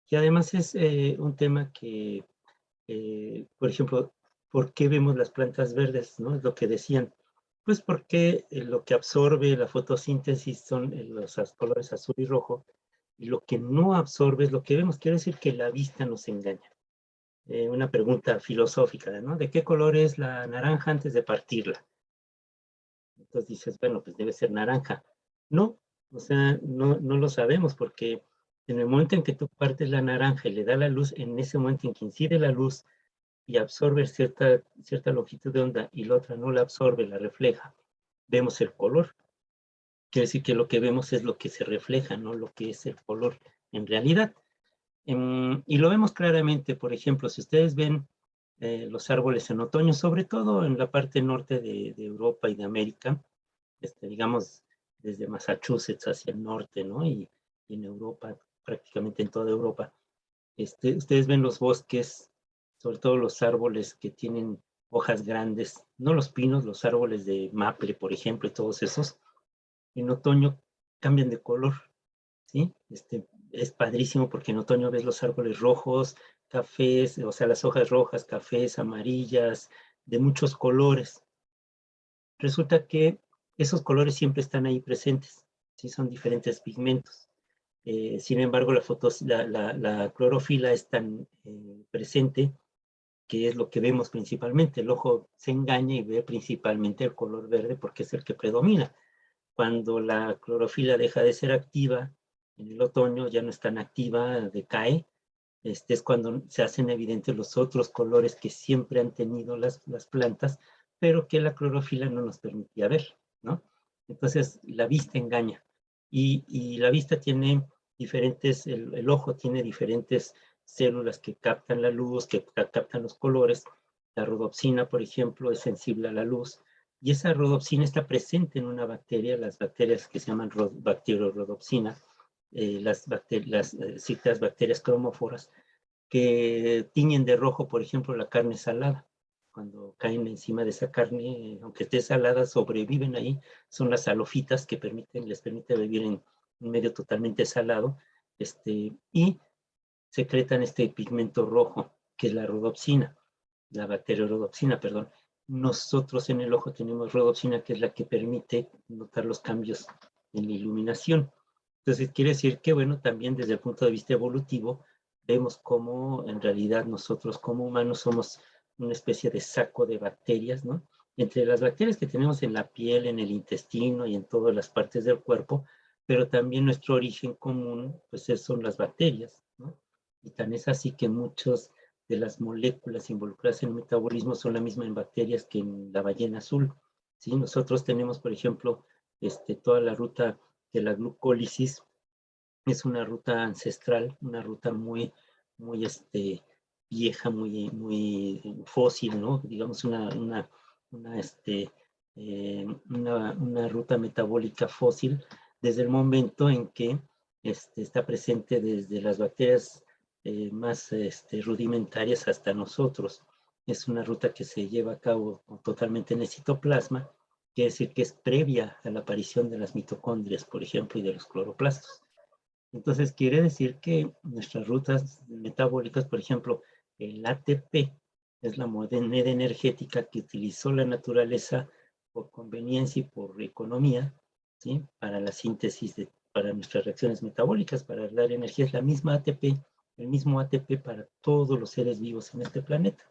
Y además es un tema que, por ejemplo, ¿por qué vemos las plantas verdes? ¿No? Es lo que decían. Pues porque lo que absorbe la fotosíntesis son los colores azul y rojo, y lo que no absorbe es lo que vemos. Quiere decir que la vista nos engaña. Una pregunta filosófica, ¿no? ¿De qué color es la naranja antes de partirla? Entonces dices, bueno, pues debe ser naranja. No, o sea, no lo sabemos porque en el momento en que tú partes la naranja y le da la luz, en ese momento en que incide la luz y absorbe cierta longitud de onda y la otra no la absorbe, la refleja, vemos el color. Quiere decir que lo que vemos es lo que se refleja, no lo que es el color en realidad. Y lo vemos claramente, por ejemplo, si ustedes ven los árboles en otoño, sobre todo en la parte norte de Europa y de América, digamos, desde Massachusetts hacia el norte, ¿no? Y en Europa, prácticamente en toda Europa. Ustedes ven los bosques, sobre todo los árboles que tienen hojas grandes, no los pinos, los árboles de maple, por ejemplo, y todos esos, en otoño cambian de color, ¿sí? Es padrísimo porque en otoño ves los árboles rojos, cafés, o sea, las hojas rojas, cafés, amarillas, de muchos colores. Resulta que esos colores siempre están ahí presentes, ¿sí? Son diferentes pigmentos. Sin embargo, la clorofila es tan presente que es lo que vemos principalmente. El ojo se engaña y ve principalmente el color verde porque es el que predomina. Cuando la clorofila deja de ser activa en el otoño, ya no es tan activa, decae, es cuando se hacen evidentes los otros colores que siempre han tenido las plantas, pero que la clorofila no nos permitía ver, ¿no? Entonces, la vista engaña. Y la vista tiene diferentes, el ojo tiene diferentes células que captan la luz, que captan los colores. La rodopsina, por ejemplo, es sensible a la luz. Y esa rodopsina está presente en una bacteria, las bacterias que se llaman bacteriorhodopsina, las ciertas bacterias cromóforas, que tiñen de rojo, por ejemplo, la carne salada. Cuando caen encima de esa carne, aunque esté salada, sobreviven ahí. Son las halofitas que les permite vivir en un medio totalmente salado, y secretan este pigmento rojo, que es la rodopsina, la bacteriorhodopsina, perdón. Nosotros en el ojo tenemos rodopsina, que es la que permite notar los cambios en la iluminación. Entonces, quiere decir que, bueno, también desde el punto de vista evolutivo, vemos cómo en realidad nosotros como humanos somos una especie de saco de bacterias, ¿no? Entre las bacterias que tenemos en la piel, en el intestino y en todas las partes del cuerpo, pero también nuestro origen común, pues son las bacterias, ¿no? Y tan es así que muchas de las moléculas involucradas en el metabolismo son la misma en bacterias que en la ballena azul, ¿sí? Nosotros tenemos, por ejemplo, toda la ruta de la glucólisis, es una ruta ancestral, una ruta muy vieja, muy fósil, ¿no? Digamos una ruta metabólica fósil desde el momento en que está presente desde las bacterias más rudimentarias hasta nosotros. Es una ruta que se lleva a cabo totalmente en el citoplasma, quiere decir que es previa a la aparición de las mitocondrias, por ejemplo, y de los cloroplastos. Entonces, quiere decir que nuestras rutas metabólicas, por ejemplo, el ATP, es la moneda energética que utilizó la naturaleza por conveniencia y por economía, ¿sí? Para la síntesis, para nuestras reacciones metabólicas, para dar energía, es la misma ATP, el mismo ATP para todos los seres vivos en este planeta.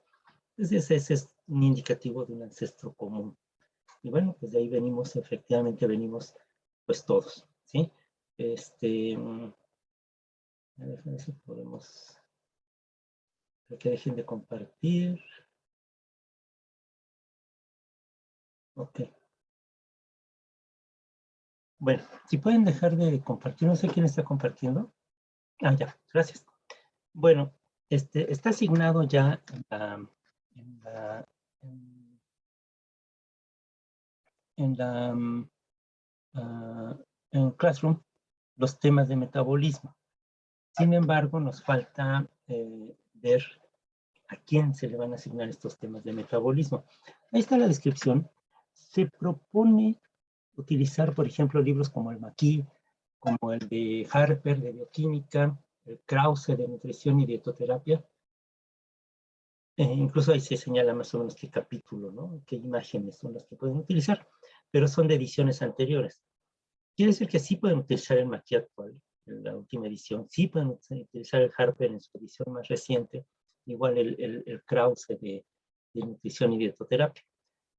Entonces, ese es un indicativo de un ancestro común. Y bueno, pues de ahí venimos, efectivamente venimos, pues todos, ¿sí? A ver si podemos, que dejen de compartir. Ok. Bueno, si pueden dejar de compartir, no sé quién está compartiendo. Ah, ya, gracias. Bueno, está asignado ya en Classroom los temas de metabolismo. Sin embargo, nos falta ver a quién se le van a asignar estos temas de metabolismo. Ahí está la descripción. Se propone utilizar, por ejemplo, libros como el McKee, como el de Harper de bioquímica, el Krause de nutrición y dietoterapia. Incluso ahí se señala más o menos qué capítulo, ¿no? Qué imágenes son las que pueden utilizar, pero son de ediciones anteriores. Quiere decir que sí pueden utilizar el McKee actual, en la última edición, sí pueden utilizar el Harper en su edición más reciente, igual el Krause de nutrición y dietoterapia.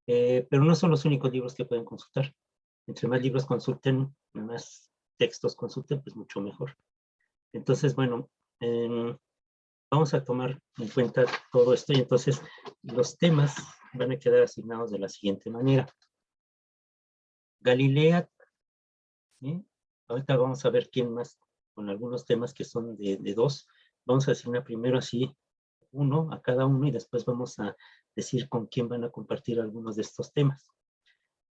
Pero no son los únicos libros que pueden consultar. Entre más libros consulten, más textos consulten, pues mucho mejor. Entonces, bueno, vamos a tomar en cuenta todo esto y entonces los temas van a quedar asignados de la siguiente manera. Galilea, ¿sí? Ahorita vamos a ver quién más, con algunos temas que son de dos. Vamos a asignar primero así uno a cada uno y después vamos a decir con quién van a compartir algunos de estos temas.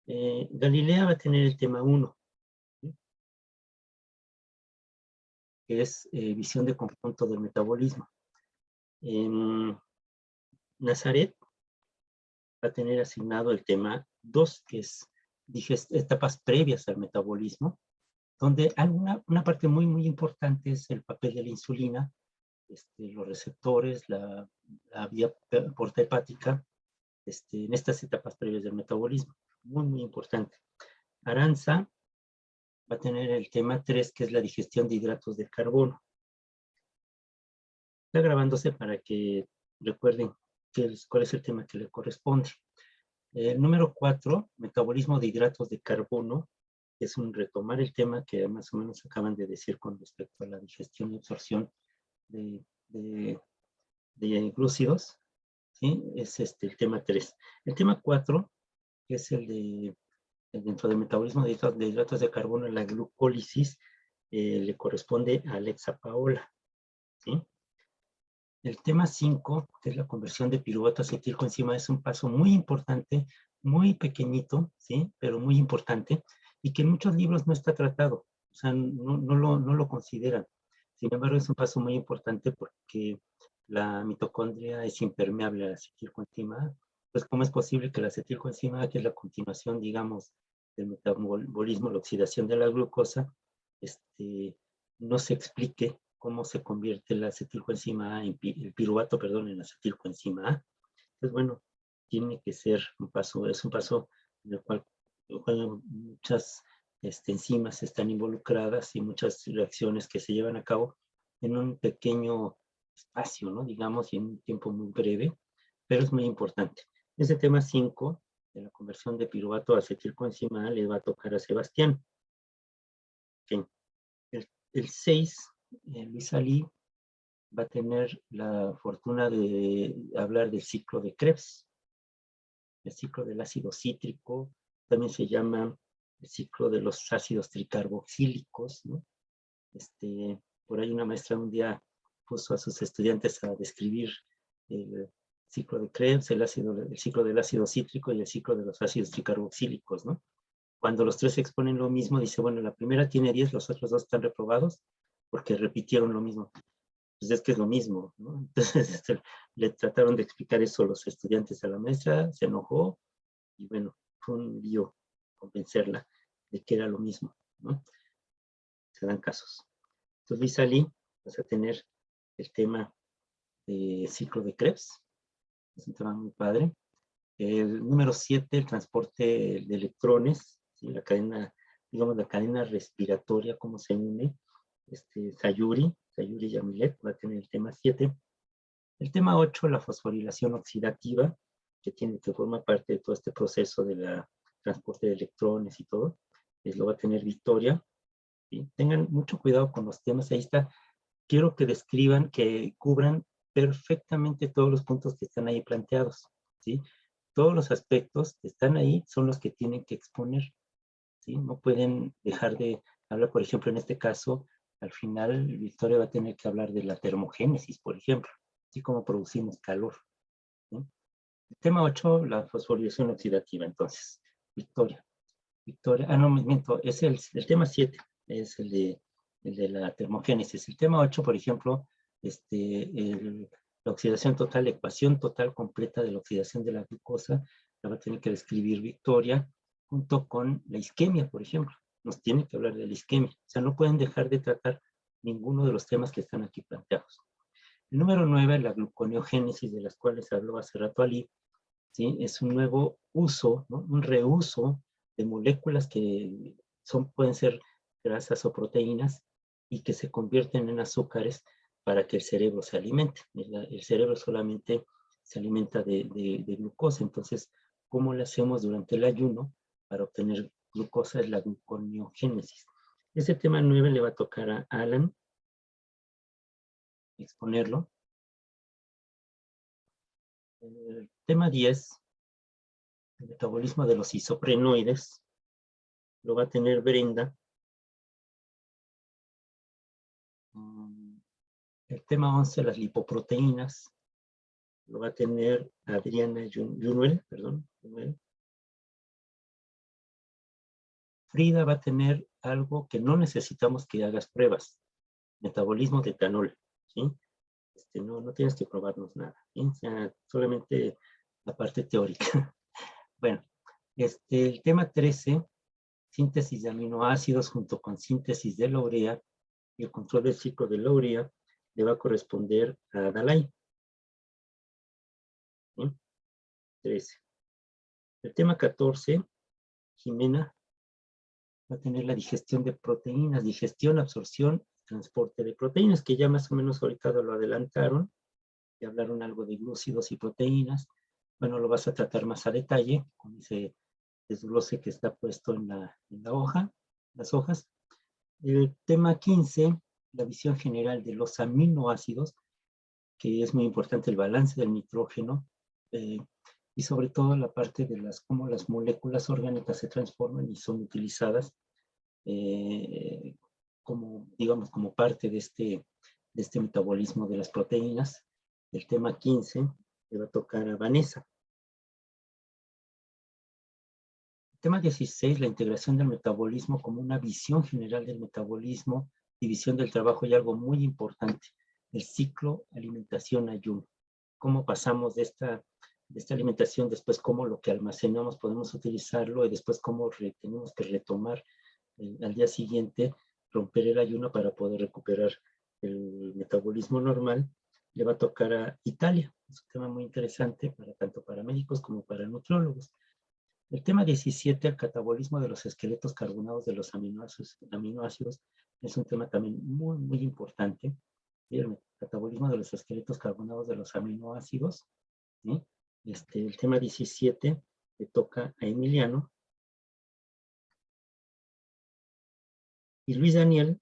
Galilea va a tener el tema 1, ¿sí? Que es visión de conjunto del metabolismo. Nazaret va a tener asignado el tema 2, que es etapas previas al metabolismo, donde una parte muy, muy importante es el papel de la insulina, los receptores, la vía porta hepática, en estas etapas previas del metabolismo. Muy, muy importante. Aranza va a tener el tema 3, que es la digestión de hidratos de carbono. Está grabándose para que recuerden cuál es el tema que le corresponde. El número 4, metabolismo de hidratos de carbono, es un retomar el tema que más o menos acaban de decir con respecto a la digestión y absorción de glúcidos, ¿sí? Es el tema 3. El tema 4, que es dentro del metabolismo de hidratos de carbono, la glucólisis, le corresponde a Alexa Paola, ¿sí? El tema 5, que es la conversión de piruvato a acetilcoenzima, es un paso muy importante, muy pequeñito, ¿sí? Pero muy importante, y que en muchos libros no está tratado, o sea, no lo consideran. Sin embargo, es un paso muy importante porque la mitocondria es impermeable a la acetilcoenzima A. Pues, ¿cómo es posible que la acetilcoenzima A, que es la continuación, digamos, del metabolismo, la oxidación de la glucosa, no se explique cómo se convierte la acetilcoenzima A, el piruvato, perdón, en acetilcoenzima A? Pues bueno, tiene que ser un paso, es un paso en el cual muchas enzimas están involucradas y muchas reacciones que se llevan a cabo en un pequeño espacio, ¿no? Digamos, y en un tiempo muy breve, pero es muy importante. Ese tema 5, de la conversión de piruvato a acetilcoenzima, le va a tocar a Sebastián. Okay. El 6, Luis Ali va a tener la fortuna de hablar del ciclo de Krebs, el ciclo del ácido cítrico, también se llama el ciclo de los ácidos tricarboxílicos, ¿no? Por ahí una maestra un día puso a sus estudiantes a describir el ciclo de Krebs, el ciclo del ácido cítrico y el ciclo de los ácidos tricarboxílicos, ¿no? Cuando los tres exponen lo mismo, dice, bueno, la primera tiene 10, los otros 2 están reprobados porque repitieron lo mismo. Pues es que es lo mismo, ¿no? Entonces le trataron de explicar eso a los estudiantes a la maestra, se enojó y bueno, fue un lío convencerla de que era lo mismo, ¿no? Se dan casos. Entonces, Luis Ali, vas a tener el tema de ciclo de Krebs, es un tema muy padre. El número 7, el transporte de electrones, ¿sí? La cadena, digamos, la cadena respiratoria, cómo se une. Sayuri Yamilet va a tener el tema 7. El tema 8, la fosforilación oxidativa, que forma parte de todo este proceso de la transporte de electrones y todo, lo va a tener Victoria. ¿Sí? Tengan mucho cuidado con los temas, ahí está. Quiero que describan, que cubran perfectamente todos los puntos que están ahí planteados, ¿sí? Todos los aspectos que están ahí son los que tienen que exponer, ¿sí? No pueden dejar de hablar, por ejemplo, en este caso, al final Victoria va a tener que hablar de la termogénesis, por ejemplo, así como producimos calor, ¿sí? El tema 8, la fosforilación oxidativa, entonces, Victoria, no, me miento, es el tema 7, es el de la termogénesis. El tema 8, por ejemplo, la oxidación total, la ecuación total completa de la oxidación de la glucosa, la va a tener que describir Victoria, junto con la isquemia, por ejemplo. Nos tiene que hablar de la isquemia. O sea, no pueden dejar de tratar ninguno de los temas que están aquí planteados. El número 9, la gluconeogénesis, de las cuales habló hace rato Ali, ¿sí? Es un nuevo uso, ¿no? Un reuso de moléculas que pueden ser grasas o proteínas y que se convierten en azúcares para que el cerebro se alimente. El cerebro solamente se alimenta de glucosa, entonces, ¿cómo le hacemos durante el ayuno para obtener glucosa? Es la gluconeogénesis. Ese tema 9 le va a tocar a Alan exponerlo. El tema 10, el metabolismo de los isoprenoides, lo va a tener Brenda. El tema 11, las lipoproteínas, lo va a tener Adriana Junuel, perdón. Frida va a tener algo que no necesitamos que hagas pruebas, metabolismo de etanol, ¿sí? No tienes que probarnos nada, ¿sí? O sea, solamente la parte teórica. Bueno, el tema 13, síntesis de aminoácidos junto con síntesis de la urea y el control del ciclo de la urea, le va a corresponder a Dalai. ¿Sí? 13. El tema 14, Jimena va a tener la digestión de proteínas, digestión, absorción, transporte de proteínas, que ya más o menos ahorita lo adelantaron, y hablaron algo de glúcidos y proteínas. Bueno, lo vas a tratar más a detalle, con ese desglose que está puesto en la hoja, las hojas. El tema 15, la visión general de los aminoácidos, que es muy importante el balance del nitrógeno, y sobre todo la parte de cómo las moléculas orgánicas se transforman y son utilizadas como, digamos, como parte de este metabolismo de las proteínas. El tema 15 le va a tocar a Vanessa. El tema 16, la integración del metabolismo como una visión general del metabolismo, división del trabajo y algo muy importante, el ciclo alimentación-ayuno. Cómo pasamos de esta alimentación, después cómo lo que almacenamos podemos utilizarlo y después cómo tenemos que retomar al día siguiente, romper el ayuno para poder recuperar el metabolismo normal. Le va a tocar a Italia. Es un tema muy interesante tanto para médicos como para nutriólogos. El tema 17, el catabolismo de los esqueletos carbonados de los aminoácidos, es un tema también muy, muy importante. El catabolismo de los esqueletos carbonados de los aminoácidos, ¿sí? el tema 17 le toca a Emiliano. Y Luis Daniel,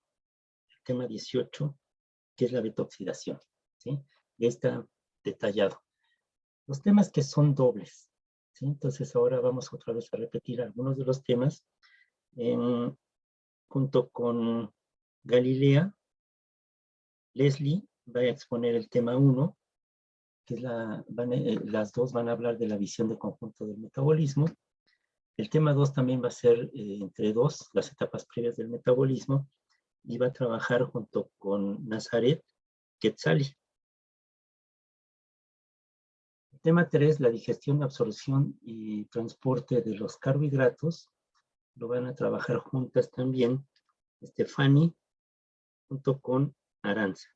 el tema 18, que es la beta-oxidación, ¿sí? Ya está detallado. Los temas que son dobles, ¿sí? Entonces ahora vamos otra vez a repetir algunos de los temas. Junto con Galilea, Leslie va a exponer el tema 1, que es las dos van a hablar de la visión de conjunto del metabolismo. El tema 2 también va a ser entre dos, las etapas previas del metabolismo, y va a trabajar junto con Nazaret Quetzali. El tema 3, la digestión, absorción y transporte de los carbohidratos, lo van a trabajar juntas también Stefani junto con Aranza.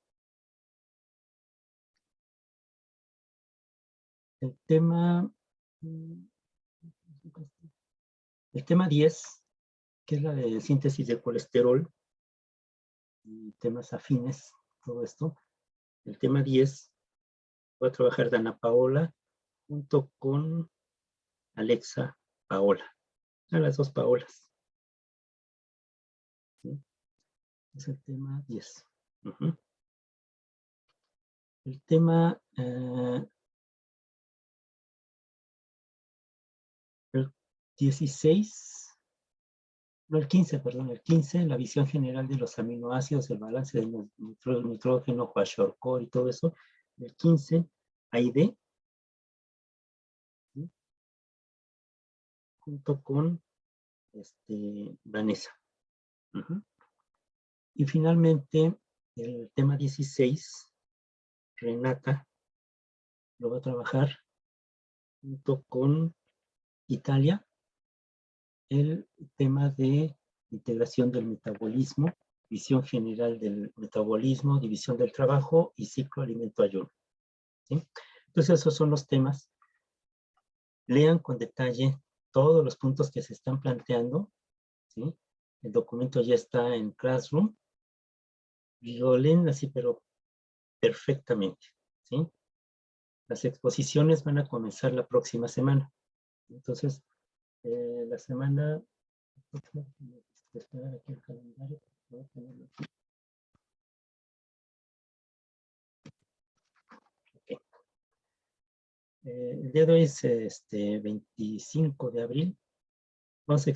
El tema 10, que es la de síntesis de colesterol, y temas afines, todo esto. El tema 10 va a trabajar Dana Paola junto con Alexa Paola. A las dos Paolas. ¿Sí? Es el tema 10. El tema el 16, no, el 15, perdón, el 15, la visión general de los aminoácidos, el balance del nitrógeno, kwashiorkor y todo eso. El 15, AID, ¿sí? Junto con Vanessa. Y finalmente, el tema 16, Renata, lo va a trabajar junto con Italia, el tema de integración del metabolismo, visión general del metabolismo, división del trabajo y ciclo alimento-ayuno. ¿Sí? Entonces esos son los temas. Lean con detalle todos los puntos que se están planteando. ¿Sí? El documento ya está en Classroom. Y lo leen así, pero perfectamente. ¿Sí? Las exposiciones van a comenzar la próxima semana. Entonces, la semana... Esperar aquí el calendario. Voy a ponerlo aquí. Okay. El día de hoy es 25 de abril. Vamos a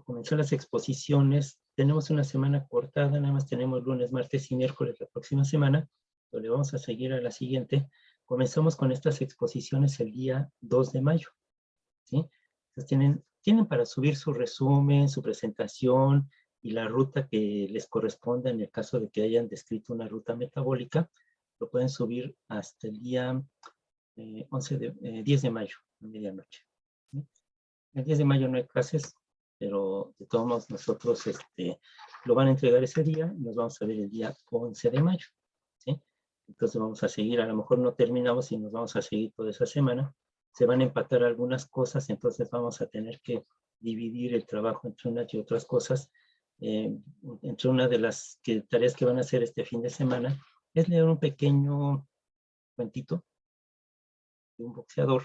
comenzar las exposiciones. Tenemos una semana cortada, nada más tenemos lunes, martes y miércoles la próxima semana. Pero le vamos a seguir a la siguiente. Comenzamos con estas exposiciones el día 2 de mayo. ¿Sí? Entonces tienen para subir su resumen, su presentación y la ruta que les corresponda en el caso de que hayan descrito una ruta metabólica. Lo pueden subir hasta el día 10 de mayo, a medianoche. ¿Sí? El 10 de mayo no hay clases, pero de todos modos nosotros lo van a entregar ese día y nos vamos a ver el día 11 de mayo. ¿Sí? Entonces vamos a seguir, a lo mejor no terminamos y nos vamos a seguir toda esa semana. Se van a empatar algunas cosas, entonces vamos a tener que dividir el trabajo entre unas y otras cosas. Entre una de las tareas que van a hacer este fin de semana es leer un pequeño cuentito de un boxeador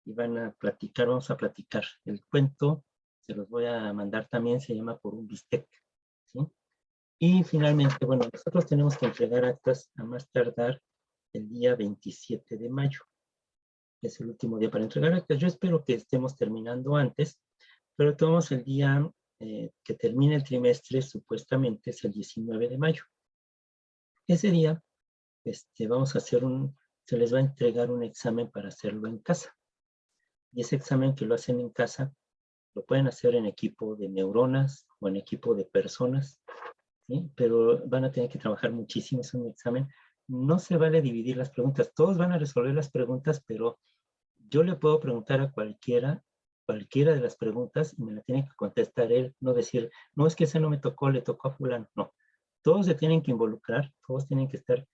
y vamos a platicar. El cuento se los voy a mandar también, se llama Por un bistec. ¿Sí? Y finalmente, bueno, nosotros tenemos que entregar actas a más tardar el día 27 de mayo. Es el último día para entregar actas. Yo espero que estemos terminando antes, pero tomamos el día que termine el trimestre, supuestamente es el 19 de mayo. Ese día vamos a hacer se les va a entregar un examen para hacerlo en casa. Y ese examen que lo hacen en casa, lo pueden hacer en equipo de neuronas o en equipo de personas, ¿sí? Pero van a tener que trabajar muchísimo, es un examen. No se vale dividir las preguntas, todos van a resolver las preguntas, pero yo le puedo preguntar a cualquiera de las preguntas y me la tiene que contestar él, no decir, no, es que ese no me tocó, le tocó a fulano. No, todos se tienen que involucrar, todos tienen que estar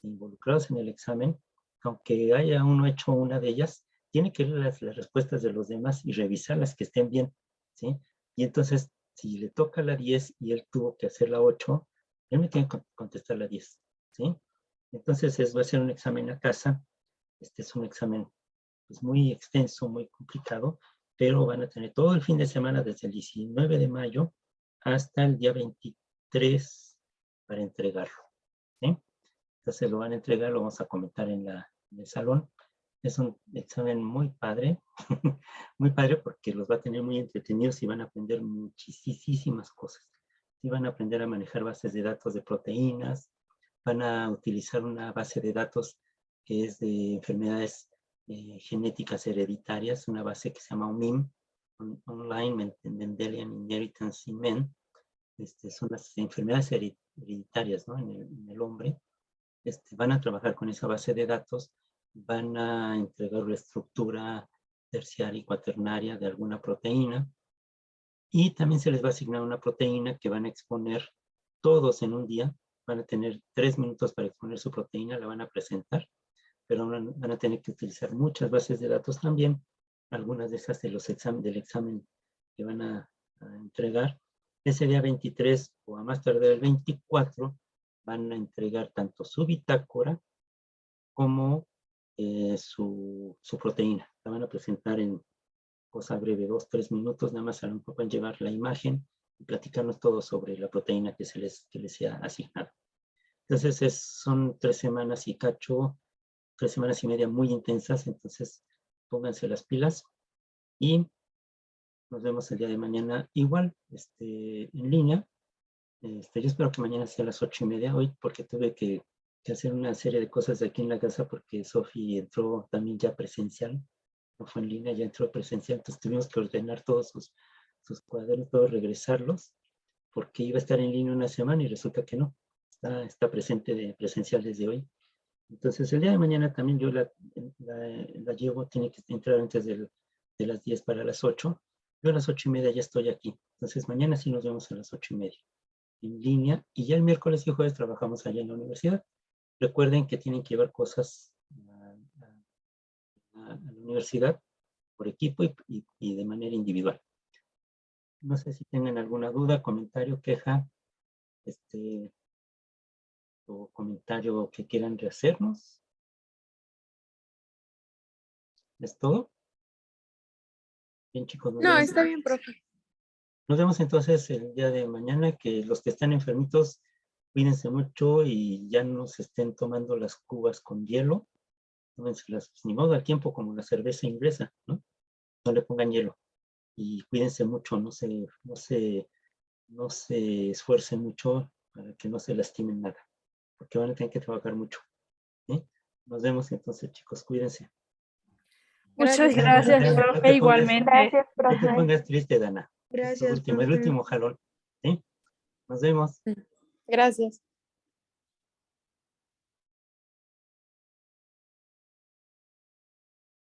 involucrados en el examen, aunque haya uno hecho una de ellas, tiene que leer las respuestas de los demás y revisarlas que estén bien, ¿sí? Y entonces, si le toca la 10 y él tuvo que hacer la 8, él me tiene que contestar la 10, ¿sí? Entonces va a ser un examen a casa. Este es un examen pues, muy extenso, muy complicado, pero van a tener todo el fin de semana desde el 19 de mayo hasta el día 23 para entregarlo. ¿Sí? Entonces lo van a entregar, lo vamos a comentar en el salón. Es un examen muy padre, muy padre porque los va a tener muy entretenidos y van a aprender muchísimas cosas. Y van a aprender a manejar bases de datos de proteínas, van a utilizar una base de datos que es de enfermedades genéticas hereditarias, una base que se llama OMIM, Online Mendelian Inheritance in Men. Son las enfermedades hereditarias, ¿no? en el hombre. Van a trabajar con esa base de datos, van a entregar la estructura terciaria y cuaternaria de alguna proteína, y también se les va a asignar una proteína que van a exponer todos en un día. Van a tener 3 minutos para exponer su proteína, la van a presentar, pero van a tener que utilizar muchas bases de datos también, algunas de esas del examen que van a entregar. Ese día 23 o a más tardar el 24 van a entregar tanto su bitácora como su proteína. La van a presentar en cosa breve, 2-3 minutos, nada más pueden llevar la imagen y platicarnos todo sobre la proteína que les sea asignada. Entonces son 3 semanas y cacho, 3 semanas y media muy intensas, entonces pónganse las pilas y nos vemos el día de mañana igual, en línea. Yo espero que mañana sea a las 8:30 hoy, porque tuve que hacer una serie de cosas de aquí en la casa porque Sofi entró también ya presencial, no fue en línea, ya entró presencial, entonces tuvimos que ordenar todos sus cuadernos, todos regresarlos, porque iba a estar en línea una semana y resulta que no, está presencial desde hoy. Entonces el día de mañana también yo la llevo, tiene que entrar antes de las 10 para las 8. Yo a las 8:30 ya estoy aquí, entonces mañana sí nos vemos a las 8:30 en línea, y ya el miércoles y jueves trabajamos allá en la universidad. Recuerden que tienen que llevar cosas a la universidad por equipo y de manera individual. No sé si tengan alguna duda, comentario, queja, o comentario que quieran rehacernos. ¿Es todo? Bien, chicos. No, está bien, profe. Nos vemos entonces el día de mañana, que los que están enfermitos, cuídense mucho y ya no se estén tomando las cubas con hielo. Tómenselas, pues, ni modo, al tiempo como la cerveza inglesa, ¿no? No le pongan hielo. Y cuídense mucho, no se esfuercen mucho para que no se lastimen nada, porque van a tener que trabajar mucho. ¿Sí? Nos vemos entonces, chicos, cuídense. Muchas gracias, profe, igualmente. Gracias, No te profe. pongas triste, Dana. Gracias, El último jalón. ¿Sí? Nos vemos. Gracias.